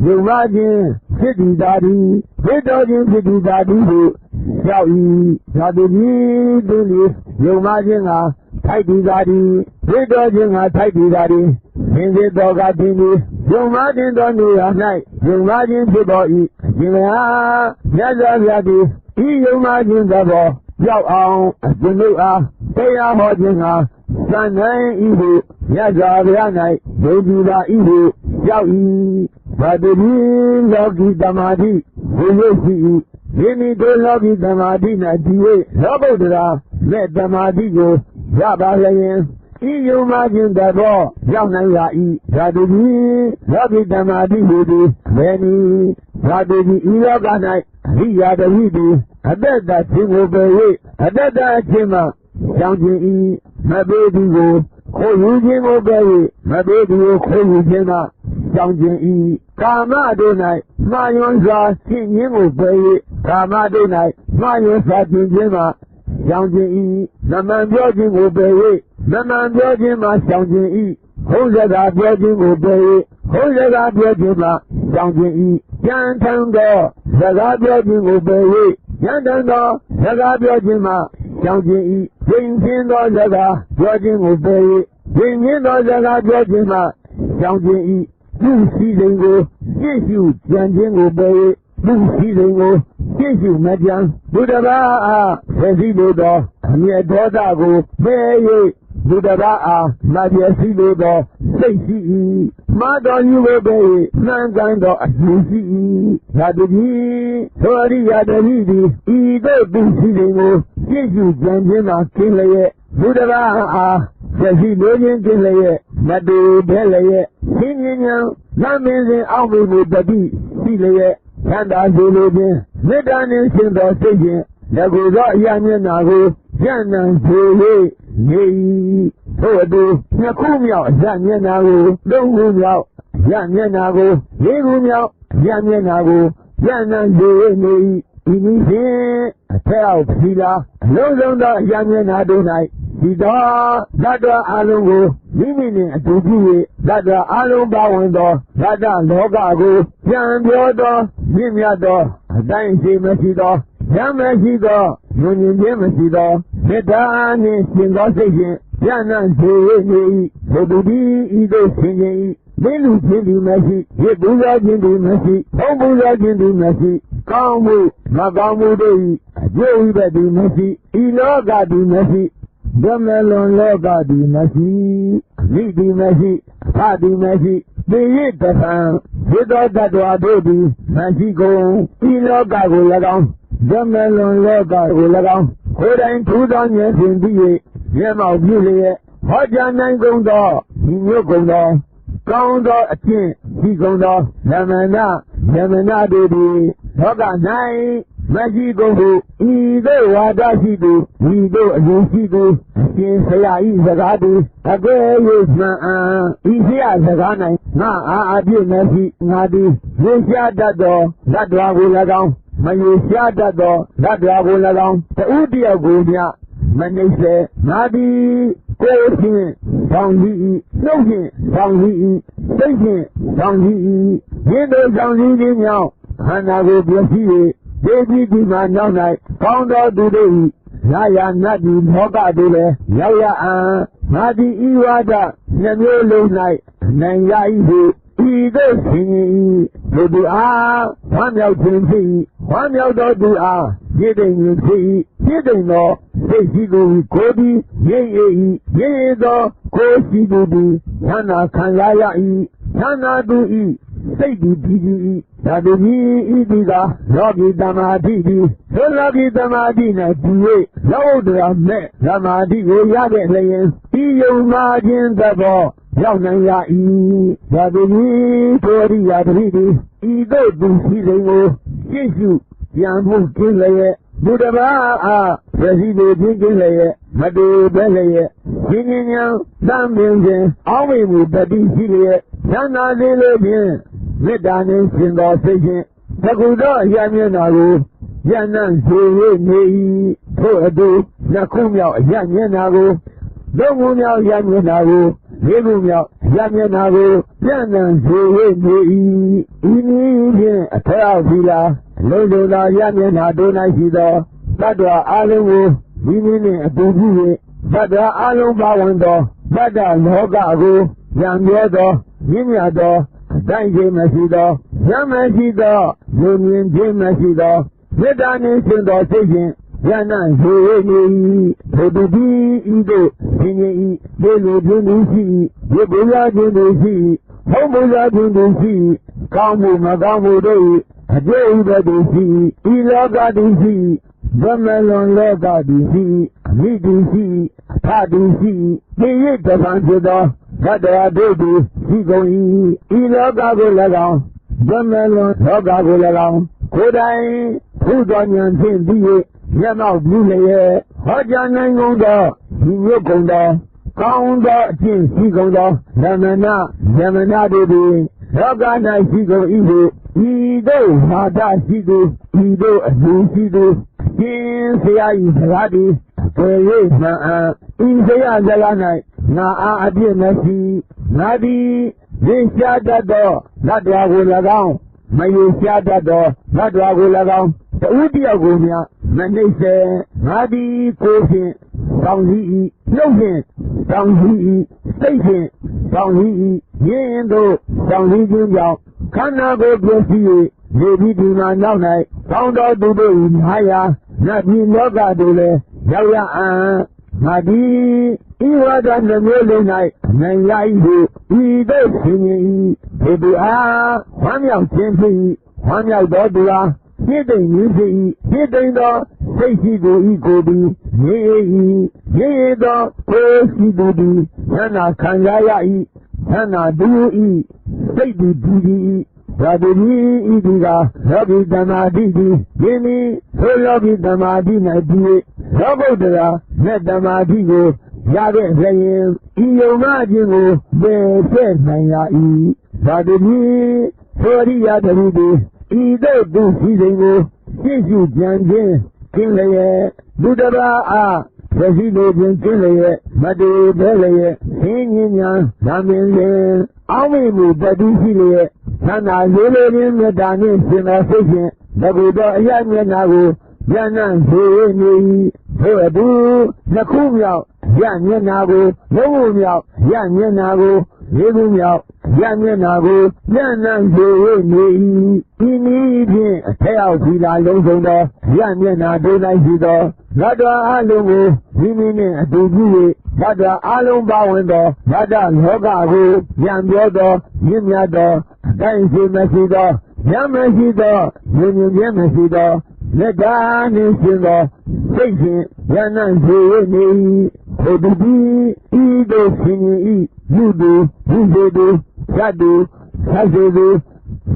ယုံမှခြင်းဖြစ်တည်သာသည်ဖြစ်တော်ခြင်းဖြစ်တည်သာသည်ဟုရောက်၏သာသူကြီးသူသည်ယုံမှခြင်းကထိုက်တည်သာသည်ဖြစ်တော်ခြင်းကထိုက်တည်သာသည်သင်္ကေတောကသင်သည်ယုံမှခြင်းသောနေရာ၌ယုံမှခြင်းဖြစ်တော်၏ရှင်မဟာမြတ်စွာဘုရားသည်ဤယုံမှခြင်းသဘောရောက်အောင်အရှင်တို့အားတရားဟောခြင်းကစံနိုင်၏ဟုမြတ်စွာဘုရား၌ယုံကြည်ပါ၏ဟုရောက်၏ဘာတိလောကီသမာဓိဘုရားရှိ၏ယင်းဤတို့လောကီသမာဓိ၌ဒီ၍လောဘုဒ္ဓရာမဲ့သမာဓိကိုရပါလျင်ဤယုံမှခြင်းသဘောရောက်နိုင်ရ၏ဘာတိလောကီသမာဓိဟူသည်ဘယ်နည်းဘာတိဤလောက၌အရိယာတဝိတိအတ္တခြင်းကိုပယ်၍အတ္တခြင်းမှကြောင်းခြင်းဤမပေးသည်ကိုခိုးယူခြင်းကိုပယ်၍မပေးသည်ကိုခိုးယူခြင်းမှကြောင်းခြင်းဤကာမတို့၌မှားယွင်းစွာရှင်းခြင်းကိုပယ်၍ကာမတို့၌မှားယွင်းစွာရှင်းခြင်းမှကြောင်းခြင်းဤမမှန်ပြောခြင်းကိုပယ်၍မမှန်ပြောခြင်းမှကြောင်းခြင်းဤဟုတ်စကားပြောခြင်းကိုပယ်၍ဟုတ်စကားပြောခြင်းမှကြောင်းခြင်းဤကြံထံသောစကားပြောခြင်းကိုပယ်၍ကြံထံသောစကားပြောခြင်းမှကြောင်းခြင်းဤပြင်းပြင်းသောစကားပြောခြင်းကိုပယ်၍ပြင်းပြင်းသောစကားပြောခြင်းမှကြောင်းခြင်းဤလူရှိစဉ်ကိုပြည့်စုံကြံခြင်းကိုပယ်၍လူရှိစဉ်ကိုပြည့်စုံမကြံဘုဒ္ဓဘာအားဆယ်စည်းလိုသောအမျက်ဒေါသကိုပယ်၍ဘုဒ္ဓဘာအားမပြည့်စည်လိုသောစိတ်ရှိ၏မာတော်ယူကိုပယ်၍နှံကန်သောအကျိုးရှိ၏သာတုကြီးသောရိယတတိသည်ဤသို့သူရှိစဉ်ကိုပြည့်စုံကြံခြင်းမှာကျင်းလျက်ဘုဒ္ဓဘာအားဆယ်စည်းလိုခြင်းကျင်းလျက်မတူဘဲလျက်ရှင်းဉဏ်လမ်းမင်းစဉ်အောက်မေမှုတတိရှိလျက်သန္တာစေလိုခြင်းမေတ္တာနှင့်ရှင်သောစိတ်ဖြင့်လက်ကိုသောအရာမျက်နာကိုဉာဏ်နှံစေ၍နေ၏ထို့အတူနှစ်ခုမြောက်အရာမျက်နာကိုသုံးခုမြောက်အရာမျက်နာကိုလေးခုမြောက်အရာမျက်နာကိုဉာဏ်နှံစေ၍နေ၏ဤနည်းဖြင့်အထက်အောက်ဖြီလာအလုံးစုံသောအရာမျက်နာတို့၌ဒီတော်ဓာတ်တော်အလုံးကိုမိမိနှင့်အတူပြု၍ဓာတ်တော်အလုံးပါဝင်သောဓာတ်လောကကိုပြန်ပြောသောမြင့်မြတ်သောအတိုင်းရှိမရှိသောဉာဏ်မရှိသောဉာဏ်ခြင်းမရှိသောမေတ္တာနှင့်ရှင်သောစိတ်ဖြင့်ဉာဏ်နှံစေ၍နေ၏ဘုဒ္ဓဒီဤသို့ရှင်ခြင်း၏မင်းလူချင်းသည်မရှိရစ်ပူဇော်ခြင်းသည်မရှိဘုံပူဇော်ခြင်းသည်မရှိကောင်းမှုမကောင်းမှုတို့၏အကျိုးဝိဘတ်သည်မရှိဤလောကသည်မရှိဓမ္မလွန်လောကသည်မရှိမိသည်မရှိအဖသည်မရှိသေရတံဝိသောတ္တဝါတို့သည်မရှိကုန်ဤလောကကို၎င်းဓမ္မလွန်လောကကို၎င်းကိုယ်တိုင်ထူသောဉာဏ်ဖြင့်ပြီး၍မျက်မှောက်ပြုလျက်ဟောကြားနိုင်ကုန်သောဒီမျိုးကုန်သောကောင်းသောအကျင့်ဒီကုန်သောဓမ္မနာတို့သည်လောက၌မရှိကုန်ဟုဤသို့ဝါဒရှိသူဤသို့အယူရှိသူအရှင်ဆရာဤစကားသည်အကယ်၍မှန်ဤဆရာစကား၌ငါအားအပြည့်မရှိငါသည်ရေရှားတတ်သောဓာတ်တော်ကို၎င်းမရေရှားတတ်သောဓာတ်တော်ကို၎င်းတဦးတယောက်ကိုမျှမနှိမ့်စေငါသည်ကိုယ်ဖြင့်ဆောင်ကြည့်၏နှုတ်ဖြင့်ဆောင်ကြည့်၏စိတ်ဖြင့်ဆောင်ကြည့်၏ဒီလိုဆောင်ကြည့်ခြင်းကြောင့်ခန္ဓာကိုပြည့်စည်၍ဒေဝီဒီမှာနောက်၌ကောင်းသောသူတို့၏ရာယာနတ်ဒီလောကတို့လည်းရောက်ရအံငါသည်ဤဝါဒ နှမျိုးလုံး၌နိုင်ရ၏ဟုဤသို့ဆင်ញင်၏လူတို့အားဝမ်းမြောက်ခြင်းဖြစ်၏ဝမ်းမြောက်သောသူအားပြည့်တိမ်ခြင်းဖြစ်၏ပြည့်တိမ်သောစိတ်ရှိသူကိုယ်သည်ငြိမ်၏ငြိမ်သောကိုယ်ရှိသူသည်ချမ်းသာခံစားရ၏ချမ်းသာသူ၏စိတ်သည်တည်ကြည်၏ဒါသူကြီးဤသည်ကလောကီသမာဓိသည်သို့လောကီသမာဓိ၌တည်၍လောကုတ္တရာမဲ့သမာဓိကိုရတဲ့လျင်ဤယုံနာခြင်းသဘောရောက်နိုင်ရ၏ဒါသူကြီးကိုရိယာတတိသည်ဤသို့သူရှိစဉ်ကိုရှင်းရှုပြန်မှုကင်းလျက်ဘုဒ္ဓဘာအားရရှိသူချင်းကင်းလျက်မတူပဲလျက်ရှင်းဉာဏ်သံမြင်ခြင်းအောင်းမိမှုတတိရှိလျက်ဉာဏ်သာသေးလို့ဖြင့်မေတ္တာနှင့်ရှင်သောစိတ်ဖြင့်သကုသောအရာမျက်နာကိုဉာဏ်နဲ့ရှင်း၍နေ၏ထို့အတူနှစ်ခုမြောက်အရာမျက်နာကိုသုံးခုမြောက်အရာမျက်နာကိုလေးခုမြောက်အရာမျက်နာကိုဉာဏ်နဲ့ရှင်း၍နေ၏ဤနည်းဖြင့်အထက်အောက်ပြီးလာလုံးစုံသောအရာမျက်နာတို့၌ရှိသောတတ္တဝါအလုံးကိုမိမိနှင့်အတူပြု၍တတ္တဝါအလုံးပါဝင်သောတတ္တလောကကိုဉာဏ်ပြောသောမြင့်မြတ်သောတိုင်းခြင်းမရှိသောဉာဏ်မရှိသောဉာဏ်မြင်ခြင်းမရှိသောမေတ္တာနှင့်ရှင်သောစိတ်ဖြင့်ဉာဏ်နဲ့ရှိနေ၏ထိုသူသည်ဤသို့ရှင်၏ဒေလိုခြင်းသည်ရှိ၏ဒီပူဇော်ခြင်းသည်ရှိ၏ဘုံပူဇော်ခြင်းသည်ရှိ၏ကောင်းမှုမကောင်းမှုတို့၏အကျိုးဥပဒေရှိ၏ဤလောကသည်ရှိ၏ဗမလွန်လောကသည်ရှိ၏အမိသည်ရှိ၏အထသည်ရှိ၏သိရတပံဖြစ်သောသတ္တဝါတို့သည်ရှိကုန်၏ဤလောကကို၎င်းဗမလွန်လောကကို၎င်းကိုယ်တိုင်ဘုဒ္ဓဉာဏ်ဖြင့်သိ၍မျက်မှောက်ပြုလျက်ဟောကြားနိုင်ကုန်သောဒီမြတ်ကုန်သောကောင်းသောအကျင့်ရှိကုန်သောဓမ္မနာတို့သည်လောက၌ရှိကုန်၏ဟုဤသို့ဟာဒရှိသူဤသို့အကျိုးရှိသူရှင်ဆရာ၏စကားသည်ပေ၍မှန်ဤဆရာစကား၌ငါအားအပြည့်မရှိငါသည်ရေရှားတတ်သောလတ္တဝါကို၎င်းမရေရှားတတ်သောလတ္တဝါကို၎င်းတဦးတယောက်ကိုများမနှိမ့်စေငါသည်ကိုယ်ဖြင့်တောင်းရှိ၏နှုတ်ဖြင့်တောင်းရှိ၏စိတ်ဖြင့်တောင်းရှိ၏ယင်းတို့တောင်းရှိခြင်းကြောင့်ခန္ဓာကိုယ်ပြည့်စုံ၍နေပြီးဒီမှာနောက်၌တောင်းတော်သူတို့၏မဟာယာနတ်ပြည်လောကတို့လည်းရောက်ရအံ့ငါသည်ဤဝါဒနှမျိုးလုံး၌နိုင်ရ၏ဟုဤသို့ဆင်ញင်၏ဘုသူအားဝမ်းမြောက်ခြင်းဖြစ်၏ဝမ်းမြောက်သောသူအားပြည့်တိမ်ခြင်းဖြစ်၏ပြည့်တိမ်သောစိတ်ရှိသူ၏ကိုယ်သည်ငြိမ်၏ငြိမ်သောကိုယ်ရှိသူသည်ဉာဏ်ခံရ၏ဉာဏ်သူ၏စိတ်သည်တည်ကြည်၏ဒါသူကြီးဤဒီကလောကီသမာဓိသည်ယင်းဤထိုလောကီသမာဓိ၌တည်၍လောကုတ္တရာမဲ့သမာဓိကိုရတဲ့လျင်ဤယုံနာခြင်းကိုပယ်ဖျက်နိုင်ရ၏ဒါသူကြီးသောရိယတတိသည်ဤသို့သူရှိစဉ်ကိုရှင်းရှုကြံခြင်းကင်းလျက်ဘုဒ္ဓဘာအားရရှိလိုခြင်းကင်းလျက်မတူဘဲလျက်ရှင်းဉာဏ်ဓမ္မင်လျင်အောင်းမိမှုတတိရှိလျက်သန္တာလေးလေးခြင်းမေတ္တာနှင့်ရှင်သောစိတ်ဖြင့်တကူသောအရာမျက်နာကိုဉာဏ်နဲ့ရှိနေ၏ထို့အတူနှစ်ခုမြောက်ရမျက်နာကိုလုံးဝမြောက်ရမျက်နာကိုလေးခုမြောက်ရမျက်နာကိုဉာဏ်နဲ့ရှိနေ၏ဤနည်းဖြင့်အထက်အောက်ဒီလာလုံးစုံသောရမျက်နာတို့၌ရှိသောဓာတ်တော်အလုံးကိုမိမိနှင့်အတူပြု၍ဓာတ်တော်အလုံးပါဝင်သောဓာတ်လောကကိုဉာဏ်ပြောသောမြင့်မြတ်သောအတိုင်းရှိမရှိသောဉာဏ်မရှိသောဉာဏ်ဉာဏ်မရှိသောမေတ္တာနှင့်ရှင်သောစိတ်ဖြင့်ဉာဏ်နဲ့ရှိနေ၏ထိုသူသည်ဤသို့ဆင်ញင်၏ယူသူယူစေသူသတ်သူသတ်စေသူ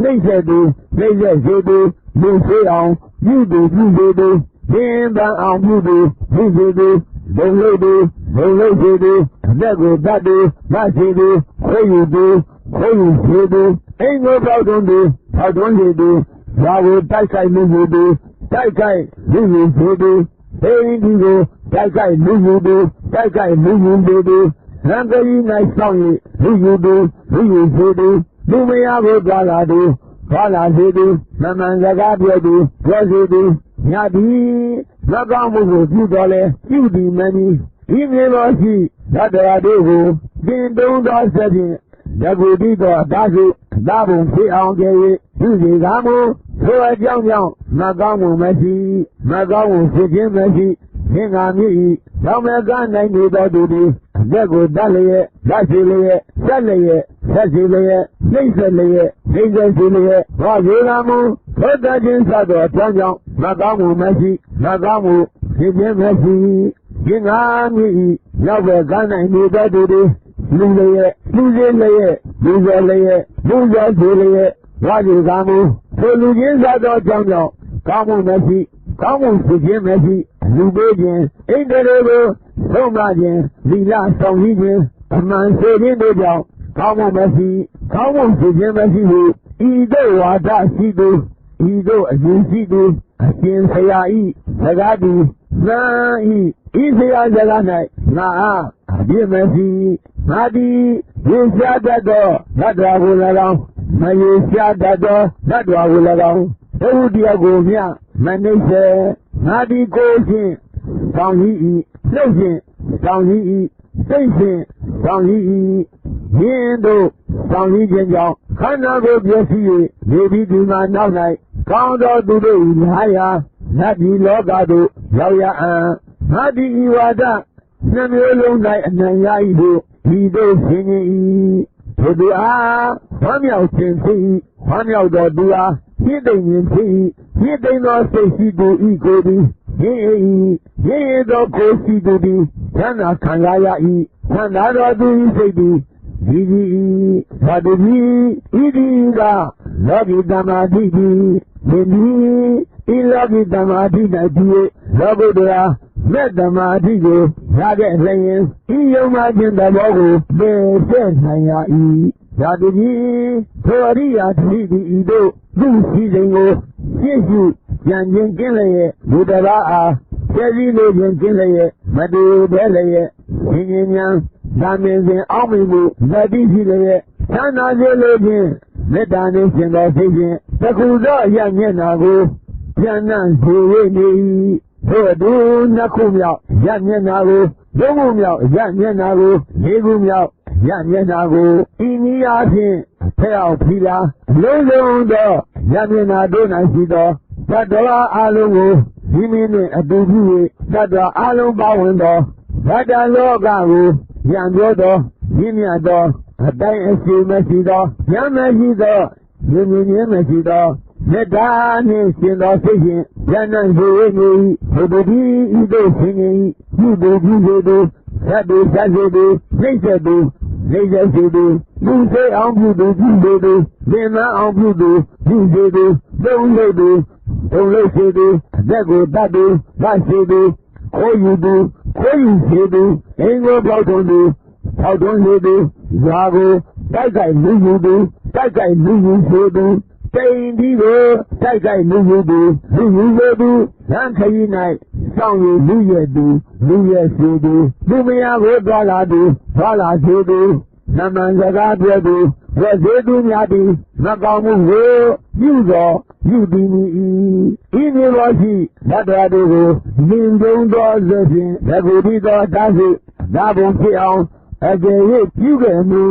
နှိမ့်ဆက်သူနှိမ့်ဆက်စေသူလူစေအောင်ယူသူယူစေသူသင်ပန်းအောင်ယူသူယူစေသူဘုံလို့သူဘုံလို့စေသူအသက်ကိုတတ်သူမစေသူခွေယူသူခွေယူစေသူအိမ်ကိုပေါက်တွန်းသူပေါက်တွန်းစေသူဇာကိုတိုက်ခိုက်မှုစေသူတိုက်ခိုက်လူယူစေသူအိမ်ဒီကိုတိုက်ခိုက်လူယူသူတိုက်ခိုက်လူယူစေသူရံကကြီး၌ဆောင်း၍လူယူသူလူယူစေသူလူမယားကိုကြွားလာသူကြွားလာစေသူမမှန်စကားပြောသူပြောစေသူညသည်မကောင်းမှုကိုပြုတော်လဲပြုသည်မနီ ဤမြေပေါ်ရှိသတ္တဝါတို့ကိုသင်သုံးသောစဖြင့်တကူတိသောအတားစုသာဘုံဖြစ်အောင်ကြ၍ပြုစီကားမူထိုအကြောင်းကြောင့်မကောင်းမှုမရှိမကောင်းမှုဖြစ်ခြင်းမရှိသင်္ဃာမြည်၏သောမကနိုင်နေသောသူသည်အသက်ကိုတတ်လျက်တတ်စီလျက်ဆက်လျက်ဆက်စီလျက်နှိမ့်ဆက်လျက်နှိမ့်ဆက်စီလျက်ဟောစီကားမူထိုတတ်ခြင်းစသောအကြောင်းကြောင့်မကောင်းမှုမရှိမကောင်းမှုဖြစ်ခြင်းမရှိသင်္ဃာမြည်၏ရောက်ပဲကနိုင်နေသောသူသည်လူလျက်လူစင်းလျက်လူစောလျက်လူစောစီလျက်ဟောစီကားမူထိုလူချင်းစသောအကြောင်းကြောင့်ကောင်းမှုမရှိကောင်းမှုဖြစ်ခြင်းမရှိလူပေးခြင်းဣန္ဒြေကိုသုံးပါခြင်းသီလဆောင်ရည်ခြင်းအမှန်စေခြင်းတို့ကြောင့်ကောင်းမှုမရှိကောင်းမှုဖြစ်ခြင်းမရှိဟုဤသို့ဝါဒရှိသူဤသို့အယူရှိသူအရှင်ဆရာဤစကားသည်သံဤဆရာစကား၌ငါအားအပြည့်မရှိငါသည်ရေရှားတတ်သောဓာတ်တော်ကို၎င်းမရေရှားတတ်သောဓာတ်တော်ကို၎င်းဘုရားတရားကိုမြမနှိမ့်စေငါသည်ကိုယ်ချင်းကောင်းကြီးဤနှုတ်ချင်းကောင်းကြီးဤစိတ်ချင်းကောင်းကြီးဤယင်းတို့ကောင်းကြီးခြင်းကြောင့်ခန္ဓာကိုယ်ပြည့်စည်၍နေပြီးဒီမှာနောက်၌ကောင်းသောသူတို့ဤလာရာနတ်ပြည်လောကသို့ရောက်ရအံ့ငါသည်ဤဝါဒနှမျိုးလုံး၌အနံ့ရ၏ဟုဒီတို့ရှင်၏ထိုသူအားဝမ်းမြောက်ခြင်းဖြစ်၏ဝမ်းမြောက်သောသူအားပြည့်သိမ့်ခြင်းဖြစ်၏ပြည့်သိမ့်သောစိတ်ရှိသူဤကိုယ်သည်ရေးသောကိုယ်ရှိသူသည်ဉာဏ်ခံရ၏ခံရသောသူဤစိတ်သည်ဒီသာတုကြီးဤဒီကလောကီတမာတိကြီးဒီဤလောကီတမာတိ၌ဒီလောကုတ္တရာမေတ္တမာတိကိုရတဲ့လျင်ဤယုံမှခြင်းသဘောကိုသိစေနိုင်ရ၏သာတုကြီးသောအရိယာတိဤတို့သူရှိစဉ်ကိုပြည့်စုံကြံခြင်းကင်းလျက်ဘုဒ္ဓဘာအားပြည့်စည်လို့ခြင်းကင်းလျက်မတူဘဲလျက်ဉာဏ်ဉာဏ်သာမင်းစဉ်အောင်းမိမှုသတိရှိလျက်သန္တာစေလို့ခြင်းမေတ္တာနှင့်ရှင်သောစိတ်ဖြင့်တခုသောအရာမျက်နာကိုပြန်နှံ့စေ၍နေ၏ထို့သူနှစ်ခုမြောက်ရမျက်နာကိုသုံးခုမြောက်ရမျက်နာကိုလေးခုမြောက်ရမျက်နာကိုဤနည်းအားဖြင့်ဖျောက်ဖီလာလုံးလုံးသောရမျက်နာတို့၌ရှိသောသတ္တဝါအလုံးကိုဒီမင်းနှင့်အတူပြု၍သတ္တဝါအလုံးပါဝင်သောဗတ္တလောကကိုရံပြောသောမြင့်မြတ်သောအတိုင်းအစီမရှိသောဉာဏ်မရှိသောဉာဏ်မရှိသောမေတ္တာနှင့်ရှင်သောစိတ်ဖြင့်ဉာဏ်နှံစေ၏ဘုဒ္ဓတိဤသို့ရှင်၏ပြုသူသတ်သူဆက်စေသူနှိမ့်ဆက်သူနှိမ့်ဆက်စေသူလူစေအောင်ပြုသူပြုစေသူသင်္မအောင်ပြုသူပြုစေသူသုံးလို့သူသုံးလို့စေသူအသက်ကိုတတ်သူတတ်စေသူခိုးယူသူခိုးယူစေသူအင်္ဂုပေါထုံသူထောက်တွန်းစေသူဇာကိုတိုက်ကြိုက်လူယူသူတိုက်ကြိုက်လူယူစေသူတိန်ဒီကိုတိုက်ကြိုက်လူယူသူလူယူစေသူလမ်းခရီး၌စောင့်ရလူရဲ့သူလူရဲ့စေသူလူမယားကိုသွားလာသူသွားလာစေသူနမန်စကားပြောသူဝဲစေသူများသည်မကောင်းမှုကိုပြုသောပြုသည်ဤမြေပေါ်ရှိသတ္တဝါတို့ကိုမြင်သုံးသောသဖြင့်တကူတိသောတာစုဒါဘုံဖြစ်အောင်အကျေ၍ပြုခဲ့မူ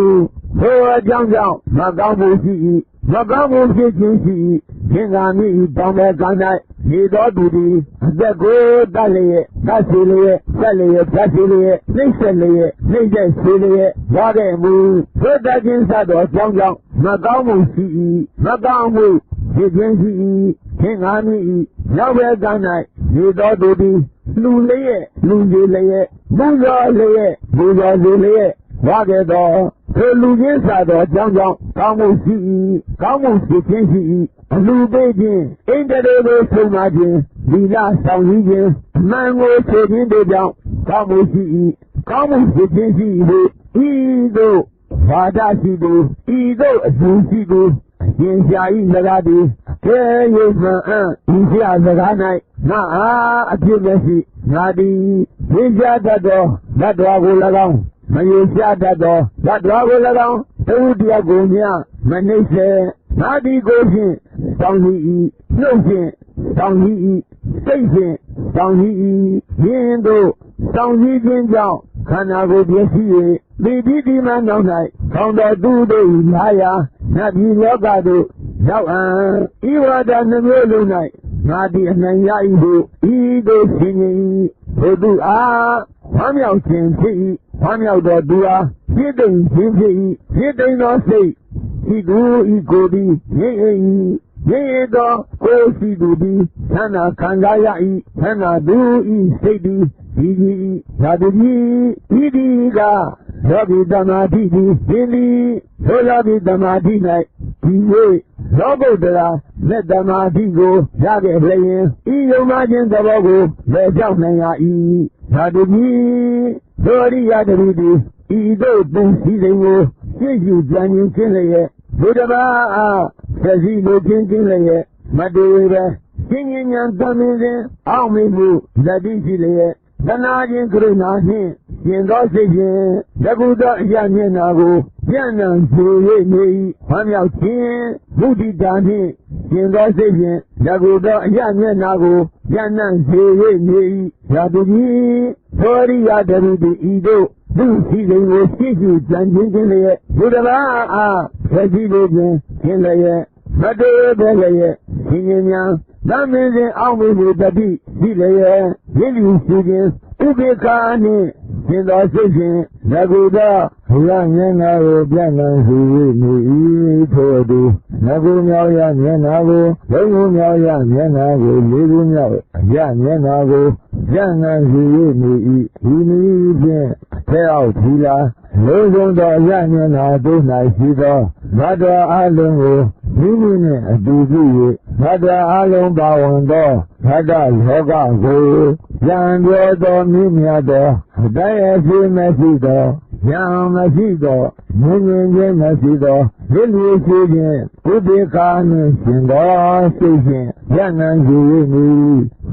ထိုအကြောင်းကြောင့်မကောင်းမှုရှိ၏မကောင်းမှုဖြစ်ခြင်းရှိ၏သင်္ဃာမိ၏တောင်းတဲ့ကံ၌နေသောသူသည်အသက်ကိုတတ်လျက်တတ်စီလျက်ဆက်လျက်ဖြတ်စီလျက်နှိမ့်ဆက်လျက်နှိမ့်ဆက်စီလျက်ရခဲ့မူထိုတတ်ခြင်းစသောအကြောင်းကြောင့်မကောင်းမှုရှိ၏မကောင်းမှုဖြစ်ခြင်းရှိ၏သင်္ဃာမိ၏နောက်ဘက်ကံ၌နေသောသူသည်လူလျက်လူကြီးလျက်ပူဇော်လျက်ပူဇော်သူလျက်ရခဲ့သောထိုလူချင်းစသောအကြောင်းကြောင့်ကောင်းမှုရှိ၏ကောင်းမှုဖြစ်ခြင်းရှိ၏အလူပေးခြင်းဣန္ဒြေကိုဆုံးမခြင်းဒီလဆောင်ရည်ခြင်းအမှန်ကိုသိခြင်းတို့ကြောင့်ကောင်းမှုရှိ၏ကောင်းမှုဖြစ်ခြင်းရှိ၏ဟုဤသို့ဘာဒရှိသူဤသို့အကျိုးရှိသူအရှင်ရှာ၏စကားသည်ကဲရိမှန်အံ့ဤရှာစကား၌ငါအားအဖြစ်မရှိငါသည်သိကြတတ်သောဓာတ်တော်ကို၎င်းမရေရှားတတ်သောဓာတ်တော်ကို၎င်းသူတရားကိုများမနှိမ့်စေငါသည်ကိုဖြင့်တောင်း၏နှုတ်ဖြင့်တောင်း၏စိတ်ဖြင့်တောင်း၏ယင်းတို့ ဆောင်စည်းခြင်းကြောင့်ခန္ဓာကိုယ်ပြည့်စည်၍ဒီဒီမှနောက်၌ကောင်းသောသူတို့၏လာရာနတ်ပြည်လောကသို့ရောက်ဤဝါဒနှမျိုးလုံး၌ငါသည်အနိုင်ရ၏ဟုဤသို့ရှင်၏ဘုသူအားဝမ်းမြောက်ခြင်းဖြစ်၏ဝမ်းမြောက်သောသူအားဖြစ်သိမ်းခြင်းဖြစ်၏ဖြစ်သိမ်းသောစိတ်ဤသူဤကိုယ်သည်ငြိမ့်၏ငြိမ့်သောကိုယ်ရှိသူသည်သန္တာခံစားရ၏သန္တာသူဤစိတ်သည်ဒီသာတိဤဒီကယောဂီသမာဓိသည်ဒီသောယောဂီသမာဓိ၌ဒီ၍သောဗုဒ္ဓရာလက်သမာဓိကိုရခဲ့လျင်ဤယုံနာခြင်းသဘောကိုလက်ကြောက်နိုင်ရ၏သာတိသောရိယတတိသည်ဤသို့သင်စည်းစိမ်ကိုရှင်းယူကြံခြင်းလျက်ဘုဒ္ဓဘာအားဆက်စည်းလိုခြင်းလျက်မတူပဲရှင်းဉဏ်သမင်းစဉ်အောက်မေမှုလက်တိရှိလျက်သနာခြင်းကရုဏာနှင့်ရှင်သောစိတ်ဖြင့်တကုသောအရာမျက်နာကိုပြန်နှံစေ၍နေ၏ဝမ်းမြောက်ခြင်းမုဒိတာနှင့်ရှင်သောစိတ်ဖြင့်တကုသောအရာမျက်နာကိုပြန်နှံစေ၍နေ၏ရာတုကြီးသောရိယတရုတိဤတို့သူစီစဉ်ကိုရှိရှိကြံခြင်းလျက်ဘုရားအားဆက်ကြည့်လို့ခြင်းလျက်မတေပဲလျက်ရှင်ဉဏ်များသမင်းစဉ်အောက်မေမှုတတိရှိလျက်ရင်းလူရှိခြင်းဥပေက္ခနှင့်ရှင်သောစိတ်ဖြင့်တကုသောဘုရားမျက်နာကိုပြန်နှံစေ၍နေ၏ထို့သူငကုမြောက်ရမျက်နာကိုလုံးခုမြောက်ရမျက်နာကိုလေးခုမြောက်အရမျက်နာကိုပြန်နှံစေ၍နေ၏ဒီနည်းဖြင့်ထဲအောက်ထီလာလုံးစုံသောအရမျက်နာတို့၌ရှိသောဘဒ္ဒအလုံးကိုမိမိနှင့်အတူပြု၍ဘဒ္ဒအလုံးပါဝင်သောဘဒ္ဒလောကကိုရံပြောသောမြင့်မြတ်သောအတိုင်းအရှိမရှိသောရံမရှိသောမြင့်မြင့်ခြင်းမရှိသောရည်ရည်ရှိခြင်းဥပေက္ခနှင့်ရှင်သောစိတ်ဖြင့်ရဏံရှိ၍နေ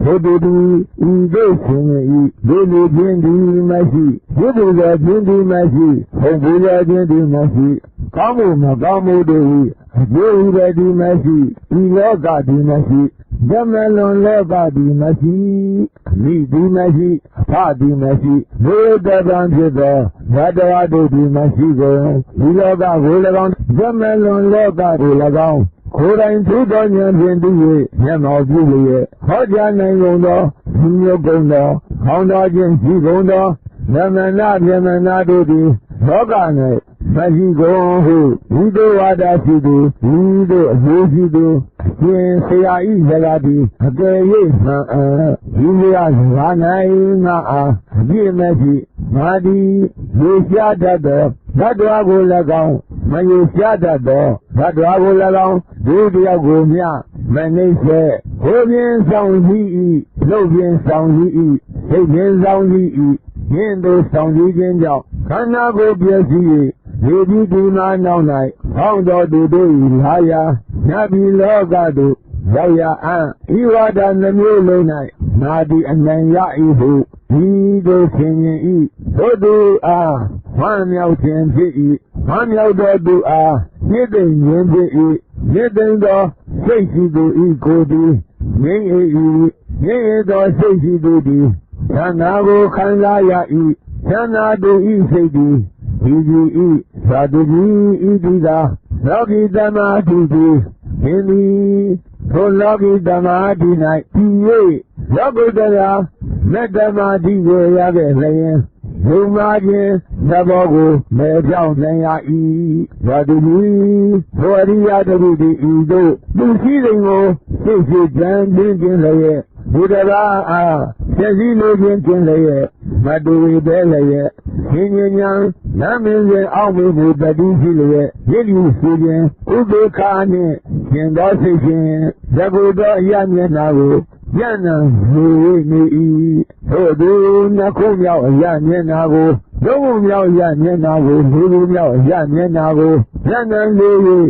ဘုဒ္ဓတိဤသို့ရှင်၏ဒီလိုခြင်းသည်မရှိဒီလိုသောခြင်းသည်မရှိဘုံပူဇော်ခြင်းသည်မရှိကောင်းမှုမကောင်းမှုတို့၏အကျိုးဥပဒေမရှိဤလောကသည်မရှိဓမ္မလွန်လောကသည်မရှိမိသည်မရှိအဖသည်မရှိဘုဒ္ဓဗံဖြစ်သောဓာတဝါတို့သည်မရှိကုန်ဒီလောကကို၎င်းဓမ္မလွန်လောကကို၎င်းကိုယ်တိုင်သူတော်ဉာဏ်ဖြင့်သိ၍မျက်မှောက်ပြုလျက်ဟောကြားနိုင်ကုန်သောဒီမျိုးကုန်သောခေါင်းတော်ခြင်းရှိကုန်သောဓမ္မနာဗျမနာတို့သည်လောက၌မရှိကုန်ဟုဤသို့ဝါဒရှိသူဤသို့အကျိုးရှိသူရှင်ဆရာဤစကားသည်အကယ်၍မှန်ဒီလျာစကား၌ငါအားအပြည့်မရှိငါသည်ရေရှားတတ်သောဓာတ်တော်ကို၎င်းမရေရှားတတ်သောဓာတ်တော်ကို၎င်းဒုတိယကိုမျှမနှိမ့်စေကိုယ်ပြင်းဆောင်ရှိ၏လှုပ်ပြင်းဆောင်ရှိ၏စိတ်ပြင်းဆောင်ရှိ၏ယင်းတို့ဆောင်ရှိခြင်းကြောင့်ခန္ဓာကိုယ်ပြည့်စည်၍ဒီဒီမှနောက်၌ဟောင်းတော်သူတို့၏လာရာနတ်ပြည်လောကသို့ရောက်ရအံ့ဤဝါဒနှမျိုးလုံး၌ငါသည်အနိုင်ရ၏ဟုဒီတို့ခင်ရင်၏သို့သူအားဝမ်းမြောက်ခြင်းဖြစ်၏ဝမ်းမြောက်သောသူအားမြစ်သိမ့်ခြင်းဖြစ်၏မြစ်သိမ့်သောစိတ်ရှိသူ၏ကိုယ်သည်ငြိမ့်၏ငြိမ့်သောစိတ်ရှိသူသည်သံဃာကိုခံစားရ၏သံဃာတို့၏စိတ်သည်ဒီဤသာတုကြီးဤဒီသာလောကီသမာဓိသည်သင်သည်ထိုလောကီသမာဓိ၌တည်၍လောကုတ္တရာမေတ္တမာဓိကိုရခဲ့လျင်ဘုံမာခြင်းသဘောကိုမဲ့ပြောင်းနိုင်ရ၏သာတုကြီးသောအရိယတတိဤသို့သူရှိစဉ်ကိုသိရှိကြံခြင်းလျက်ဘုရားအားဆက်စည်းလိုခြင်းလျက်မတူဝေပဲလျက်ရှင်ဉဏ်နာမင်းစဉ်အောက်မေမှုတတိရှိလျက်ရည်လူရှိခြင်းဥပေက္ခနှင့်ရှင်သောစိတ်ဖြင့်သကုသောအရာမျက်နာကိုညံ့နှံနေ၏ထို့သူနှစ်ခုမြောက်အရာမျက်နာကိုသုံးခုမြောက်အရာမျက်နာကိုလေးခုမြောက်အရာမျက်နာကိုညံ့နှံနေ၏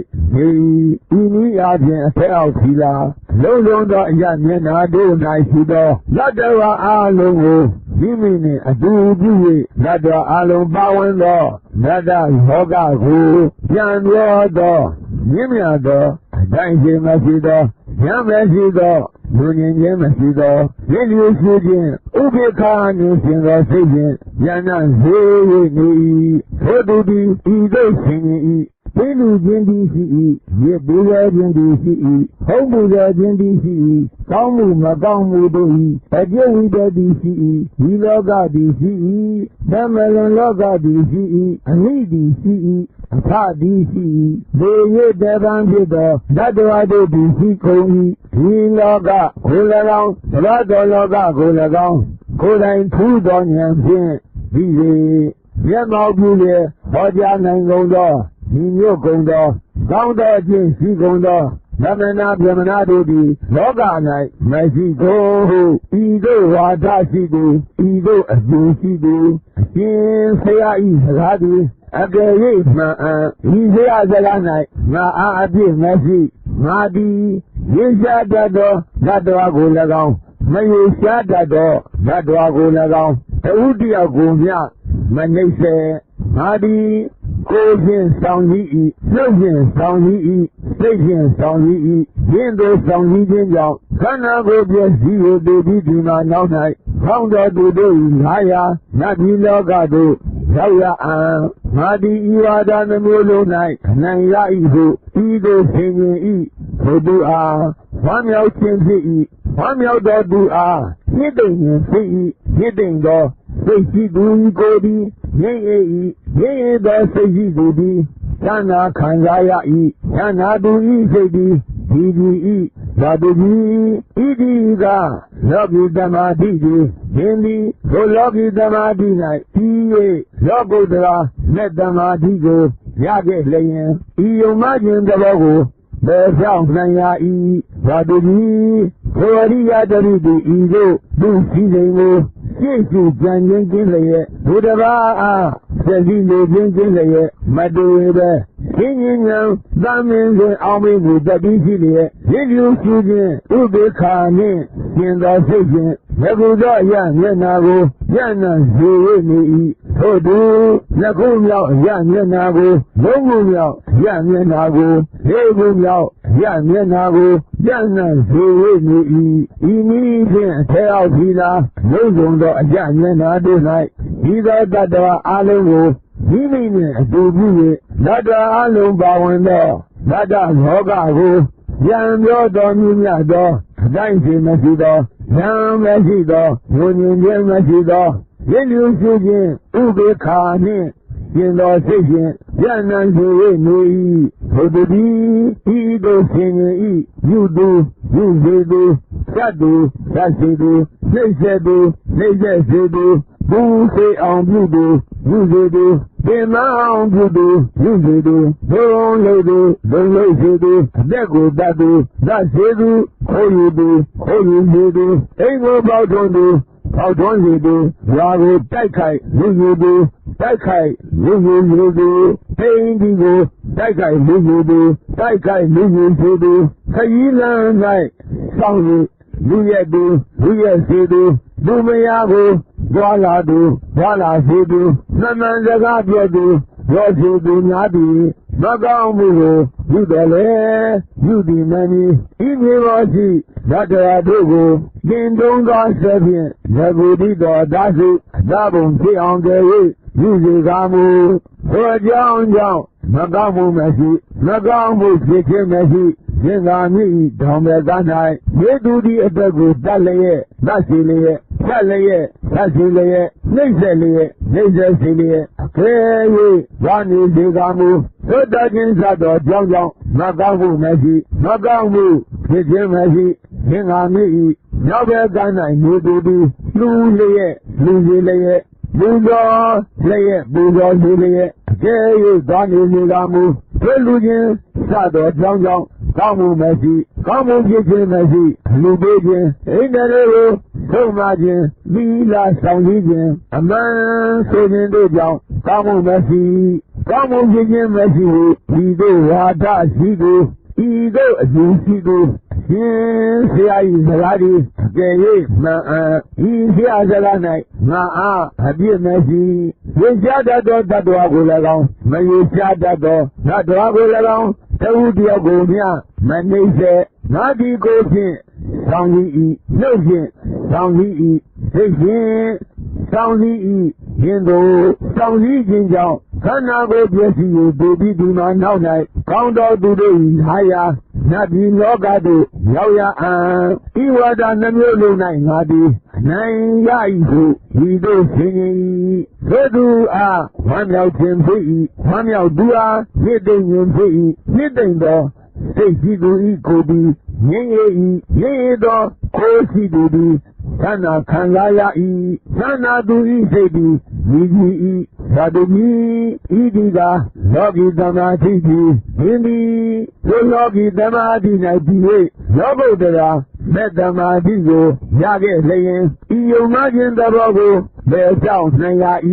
ဤနည်းအားဖြင့်အထက်အောက်ထီလာလုံးလုံးသောအရာမျက်နာတို့၌ရှိသောလတ္တဝါအားလုံးကိုမိမိနှင့်အတူပြု၍လတ္တဝါအားလုံးပါဝင်သောနတ္တလောကကိုပြန်ပြောသောမြင့်မြတ်သောအတိုင်းရှိမရှိသောဉာဏ်မရှိသော လူငင်ချင်းမရှိသောရင်းလူရှိခြင်းဥပိ္ပခာနှင့်ရှင်သောစိတ်ဖြင့်ဉာဏ်ဈေး၍နေ၏ထိုသူသည်ဤသို့ရှင်၏သိလူခြင်းသည်ရှိ၏ရေပူဇော်ခြင်းသည်ရှိ၏ဟုံးပူဇော်ခြင်းသည်ရှိ၏ကောင်းမှုမကောင်းမှုတို့၏အကျိုးဝိတ္တသည်ရှိ၏ဒီလောကသည်ရှိ၏သမလင်လောကသည်ရှိ၏အနိသည်ရှိ၏အဖသည်ရှိ၏ဒေယတပံဖြစ်သောဓတ္တဝါတို့သည်ရှိကုန်၏ဒီလောကကို၎င်းသရတော်လောကကို၎င်းကိုယ်တိုင်ထူးသောဉာဏ်ဖြင့်ဒီလေမျက်မှောက်ပြုလျက်ဟောကြားနိုင်ကုန်သောဒီမျိုးကုန်သောကောင်းသောအကျင့်ရှိကုန်သောသမဏဗြဟ္မဏတို့သည်လောက၌မရှိကုန်ဟုဤသို့ဝါဒရှိသူဤသို့အကျိုးရှိသူအရှင်ဆရာ၏စကားသည်အကယ်၍မှန်ဤဆရာစကား၌ငါအားအပြည့်မရှိငါသည်ရေရှားတတ်သောဓတ္တဝါကို၎င်းမရေရှားတတ်သောဓတ္တဝါကို၎င်းတဦးတယောက်ကိုမျှမနှိမ့်စေငါသည်ကိုယ်ဖြင့်ဆောင်ရည်၏နှုတ်ဖြင့်ဆောင်ရည်၏စိတ်ဖြင့်ဆောင်ရည်၏ယင်းသို့ဆောင်ရည်ခြင်းကြောင့်ခန္ဓာကိုယ်ပြည့်စည်၍တည်ပြီးဒီမှာနောက်၌ဖောင်းတော်သူတို့၏ငါးရာနတ်ပြည်လောကသို့ရောက်ရအံ့ငါသည်ဤဝါဒနှမျိုးလုံး၌အနိုင်ရ၏ဟုဤသို့ဆင်ခြင်၏ထိုသူအားဝမ်းမြောက်ခြင်းဖြစ်၏ဝမ်းမြောက်သောသူအားမြင့်သိမ့်ခြင်းဖြစ်၏မြင့်သိမ့်သောစိတ်ရှိသူကိုယ်သည်ငြိမ့်၏ငြိမ့်၏သောစိတ်ရှိသူသည်ဉာဏ်ခံစားရ၏ဉာဏ်သူ၏စိတ်သည်ဒီ၏သာတုကြီးဣတိကလောကီသမာဓိသည်ရှင်သည်ထိုလောကီသမာဓိ၌ပြီး၍လောကုတ္တရာမေတ္တမာဓိကိုရခဲ့လျင်ဤယုံမှခြင်းသဘောကိုဘယ်ဆောင်နိုင်ရ၏သာတုကြီးထိုအရိယတရိတိဤသို့သူရှိစဉ်ကိုရှေ့ရှုကြံခြင်းကင်းလျက်ဘုဒ္ဓဘာအားဆက်ပြီးနေခြင်းကင်းလျက်မတူပဲရှင်းဉာဏ်သမင်းစဉ်အောင်မေကိုတတိရှိလျက်ရည်ယူရှိခြင်းဥပေက္ခာနှင့်ရှင်သောစိတ်ဖြင့်ယခုသောအရာမျက်နာကိုဉာဏ်နဲ့ဇေဝနေ၏ထို့သူယခုမြောက်အရာမျက်နာကိုလုံးခုမြောက်အရာမျက်နာကိုလေးခုမြောက်အရာမျက်နာကိုဉာဏ်နဲ့ဇေဝနေ၏ဤနည်းဖြင့်အထက်အောက်ပြီးလာလုံးစုံသောအရာမျက်နာတို့၌ဒီသောတတ္တဝါအလုံးကိုမိမိနှင့်အတူပြု၍တတ္တဝါအလုံးပါဝင်သောတတ္တလောကကိုဉာဏ်ပြောတော်မူမြတ်သောအတိုင်းရှိမရှိသောဉာဏ်မရှိသောဉာဏ်ခြင်းမရှိသောရည်လူရှိခြင်းဥပေက္ခာနှင့်ရှင်သောစိတ်ဖြင့်ဉာဏ်နဲ့ရှိ၍နေ၏ဘုဒ္ဓတိဤသို့ရှင်၏ယူသူယူစေသူသတ်သူသတ်စေသူနှိမ့်ဆက်သူနှိမ့်ဆက်စေသူဘူစေအောင်ပြုသူယူစေသူပင်မအောင်ပြုသူယူစေသူဘုံလေးသူဘုံလေးစေသူအသက်ကိုတတ်သူသတ်စေသူခိုးယူသူခိုးယူစေသူအိမ်ကိုပေါထွန်းသူပေါထွန်းစေသူရွာကိုတိုက်ခိုက်ယူယူသူတိုက်ခိုက်ယူယူသူပိန်ဒီကိုတိုက်ခိုက်ယူယူသူတိုက်ခိုက်ယူယူသူခရီးလမ်း၌စောင့်ယူလူရဲ့သူလူရဲ့စေသူလူမယားကိုဘွာလာသူဘွာလာစေသူမှန်မှန်စကားပြောသူပြောစေသူများသည်မကောင်းမှုကိုပြုတယ်လေပြုသည်မမီဤမြေပေါ်ရှိဓတ္တရာတို့ကိုကျင့်သုံးသောဆက်ဖြင့်ဇဂုတိတော်ဓာစုအသဘုံဖြစ်အောင်ကြ၍ပြုစေကားမူထိုအကြောင်းကြောင့်မကောင်းမှုမရှိမကောင်းမှုဖြစ်ခြင်းမရှိသင်္ကာမိတောင်ဘက်က၌မြေသူသည်အသက်ကိုတတ်လျက်တတ်စီလျက်တတ်လျက်တတ်စီလျက်နှိမ့်ဆက်လျက်နှိမ့်ဆက်စီလျက်အခဲ၍ဝါနေစေကားမူသို့တတ်ခြင်းစသောကြောင့်မကောင်းမှုမရှိမကောင်းမှုဖြစ်ခြင်းမရှိသင်္ကာမိနောက်ဘက်က၌မြေသူသည်လူလျက်လူစီလျက်ပူဇော်လျက်ပူဇော်စီလျက်အခဲ၍သွားနေစေကားမူသို့လူချင်းစသောကြောင့်ကောင်းမှုမရှိကောင်းမှုဖြစ်ခြင်းမရှိလူပေးခြင်းဣန္ဒြေကိုဆုံးမခြင်းသီလဆောင်ခြင်းအမှန်ဆိုခြင်းတို့ကြောင့်ကောင်းမှုမရှိကောင်းမှုဖြစ်ခြင်းမရှိဟုဒီတို့ဝါဒရှိသူဤသို့အကျိုးရှိသူရှင်ဆရာ၏စကားသည်အကယ်၍မှန်ဤဆရာစကား၌ငါအားအပြည့်မရှိရေရှားတတ်သောတတ္တဝါကို၎င်းမရေရှားတတ်သောတတ္တဝါကို၎င်းတဝူတယောက်ကိုမျှမနှိမ့်စေငါဒီကိုဖြင့် ဆောင်စည်း၏နှုတ်ဖြင့်ဆောင်စည်း၏စိတ်ဖြင့်ဆောင်စည်း၏ယင်တို့ဆောင်စည်းခြင်းကြောင့်ခန္ဓာကိုယ်ပျက်စီး၍ဒုတိဒီမှာနောက်၌ကောင်းတော်သူတို့၏ဟာယာနတ်ပြည်လောကသို့ရောက်ရအံ့ဤဝါဒနှမျိုးလုံး၌ငါသည်အနိုင်ရ၏ဟုဤသို့ဆင်၏သို့သူအားဝမ်းမြောက်ခြင်းဖြစ်၏ဝမ်းမြောက်သူအားနှစ်သိမ့်ခြင်းဖြစ်၏နှစ်သိမ့်သောစိတ်ရှိသူ၏ကိုယ်သည်ငြိမ်၏ငြိမ်သောကိုယ်ရှိသူသည်သဏ္ဍာခံစားရ၏သဏ္ဍာသူ၏စိတ်သည်မြည်ကြည်၏သာတုကြီးဤဒီကလောကီသမာဓိသည်ယင်းသည်ထိုလောကီသမာဓိ၌ပြီး၍လောဘုဒ္ဓရာမေတ္တမာဓိကိုရခဲ့လျင်ဤယုံမှခြင်းသဘောကိုဘယ်ကြောင့်နိုင်ရ၏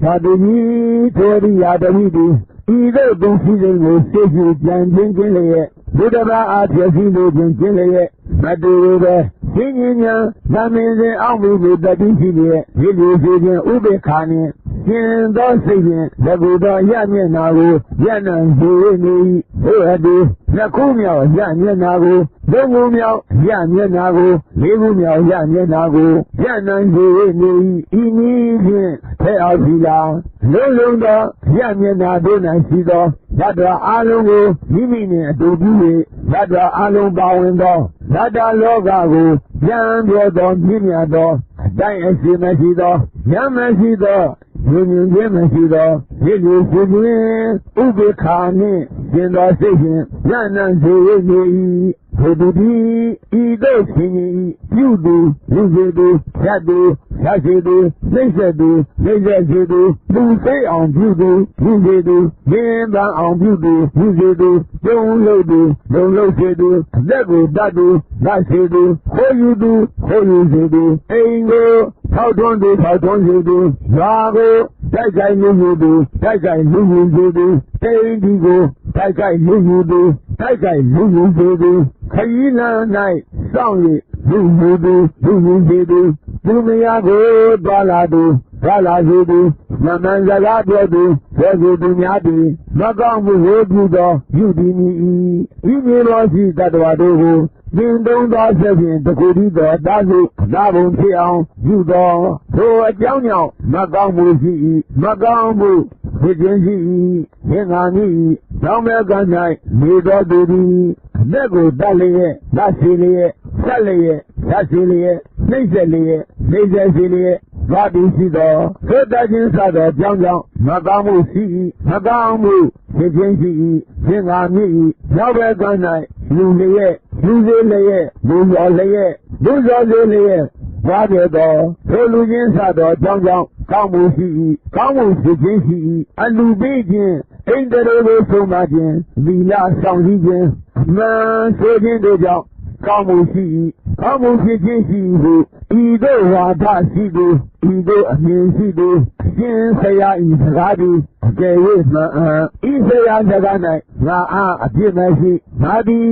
သာတုကြီးထိုရိယာတမိသည်ဤသို့သူရှိခြင်းကိုသိရှိပြန်ခြင်းလျက်ဘုဒ္ဓဘာအားဖြည့်စည်းလို့ခြင်းလျက်မတူပဲရှင်းခြင်းညာသမင်စဉ်အောင်မှုကိုတတိရှိလျက်ဒီလိုရှိခြင်းဥပေက္ခာနှင့်ရှင်သောစိတ်ဖြင့်တကူသောရမျက်နာကိုရနံရှိနေ၏သို့အတူနှစ်ခုမြောက်ရမျက်နာကိုသုံးခုမြောက်ရမျက်နာကိုလေးခုမြောက်ရမျက်နာကိုရနံရှိနေ၏ဤနည်းဖြင့်ထဲအောင်ရှိလာလုံးလုံးသောရမျက်နာတို့၌ရှိသောဓာတ်တော်အလုံးကိုမိမိနှင့်အတူပြု၍ဓာတ်တော်အလုံးပါဝင်သောဓာတ်လောကကိုပြန်ပြောသောမြင့်မြတ်သောအတိုင်းအစီမရှိသောဉာဏ်မရှိသောဉာဏ်ခြင်းမရှိသောဒီလိုရှိခြင်းဥပေက္ခာနှင့်ရှင်သောစိတ်ဖြင့်ဉာဏ်နဲ့ရှိ၏ဘုဒ္ဓတိဤသို့ရှင်၏ပြုသူလူစေသူဖြတ်သူဖြတ်စေသူနှိမ့်ဆက်သူနှိမ့်ဆက်စေသူလူစိတ်အောင်ပြုသူလူစေသူမြင်ပန်းအောင်ပြုသူလူစေသူကျုံလို့သူလုံလို့စေသူအသက်ကိုတတ်သူတတ်စေသူခိုးယူသူခိုးယူစေသူအိမ်ကိုထောက်ထွန်းသူထောက်ထွန်းစေသူရွာကိုတိုက်ခိုက်လူယူသူတိုက်ခိုက်လူယူစေသူတိမ်ဒီကိုတိုက်ခိုက်လူယူသူတိုက်ခိုက်လူယူစေသူခရီးလမ်း၌စောင့်၍လူယူသူလူယူစေသူသူမယားကိုတွာလာသူတွာလာစေသူမမှန်စကားပြောသူပြောစေသူများသည်မကောင်းမှုကိုပြုသောယူသည်မည်ဤမြေတော်ရှိတတ္တဝါတို့ကိုသင်သုံးသောဆက်ဖြင့်တခုတည်းသောသာစုသာဘုံဖြစ်အောင်ယူသောထိုအကြောင်းကြောင့်မကောင်းမှုရှိ၏မကောင်းမှုဖြစ်ခြင်းရှိ၏သင်္ဃာမိ၏သောမဲက၌နေသောသူသည်အသက်ကိုတတ်လျက်တတ်စီလျက်ဆက်လျက်တတ်စီလျက်နှိမ့်ဆက်လျက်နှိမ့်ဆက်စီလျက်ဘာတိရှိသောသို့တတ်ခြင်းစသောကြောင့်မကောင်းမှုရှိ၏မကောင်းမှုဖြစ်ခြင်းရှိ၏သင်္ဃာမိ၏နောက်ဘက်က၌လူလျက်လူစေလျက်လူရောလျက်လူစောစေလျက်ဘာဖြစ်သောထိုလူချင်းစသောကြောင့်ကောင်းမှုရှိ၏ကောင်းမှုဖြစ်ခြင်းရှိ၏အလူပေးခြင်းဣန္ဒြေကိုဆုံးမခြင်းသီလဆောင်စည်းခြင်းမှန်ဆိုခြင်းတို့ကြောင့်ကောင်းမှုရှိ၏ကောင်းမှုဖြစ်ခြင်းရှိ၏ဟုဤသို့ဝါဒရှိသူဤသို့အမြင်ရှိသူရှင်ဆရာဤစကားသည်အကယ်၍မှန်ဤဆရာစကား၌ငါအားအပြစ်မရှိငါသည်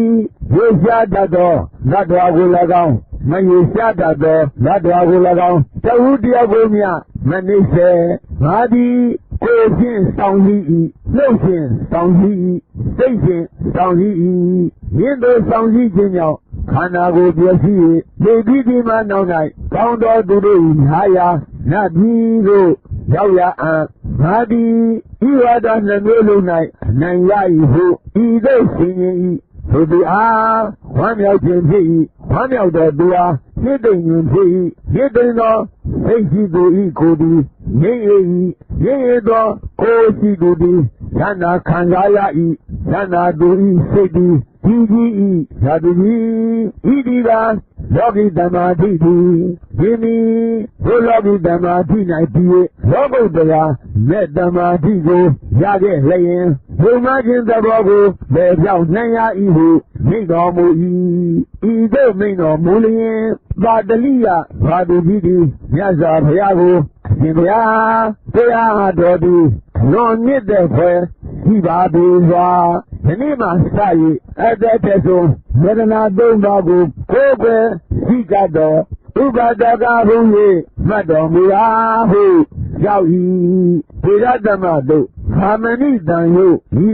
ရွေးရှားတတ်သောနတ်တော်ကို၎င်းမရွေးရှားတတ်သောနတ်တော်ကို၎င်းတဝုတယောက်ကိုမျှမနှိမ့်စေငါသည်ကိုယ်ဖြင့်ဆောင်စည်း၏နှုတ်ဖြင့်ဆောင်စည်း၏စိတ်ဖြင့်ဆောင်စည်း၏ယင်းသို့ဆောင်စည်းခြင်းကြောင့်ခန္ဓာကိုယ်ပျက်စီး၍နေပြီးဒီမှနောက်၌ကောင်းသောသူတို့၏ဟာယာနတ်ပြည်သို့ရောက်ရအံ့ငါသည်ဤဝါဒနှမျိုးလုံး၌အနိုင်ရ၏ဟုဤသို့ဆင်ញင်၏သူသည်အားဝမ်းမြောက်ခြင်းဖြစ်၏ဝမ်းမြောက်သောသူအားဖြစ်သိမ့်ခြင်းဖြစ်၏ဖြစ်သိမ့်သောစိတ်ရှိသူ၏ကိုယ်သည်ငြိမ့်၏ငြိမ့်သောကိုယ်ရှိသူသည်ဉာဏ်ခံစားရ၏ဉာဏ်သူ၏စိတ်သည်ဒီကြီး၏သာတုကြီးဤဒီကလောကီသမာဓိသည်ဒီမီဘုလောကီသမာဓိ၌ပြီးလောကုတ္တရာမေတ္တမာဓိကိုရခဲ့လျင်ဘုံမခြင်းသဘောကိုဘယ်ကြောင့်နိုင်ရ၏ဟုမိန့်တော်မူ၏ဤသို့မိန့်တော်မူလျင်ပါတလိယဘာတုကြီးသည်မြတ်စွာဘုရားကိုအရှင်ဘုရားတရားတော်သည်လွန်မြင့်တဲ့ဖွယ်ရှိပါပေစွာဒီနေ့မှစ၍အသက်သက်ဆုံးမေတနာသုံးပါးကိုကိုယ်ပဲရှိကြသောဥပဒကဘုံ၍မှတ်တော်မူရာဟုရောက်၏ဒေရသမတို့သာမဏိတံယုဤ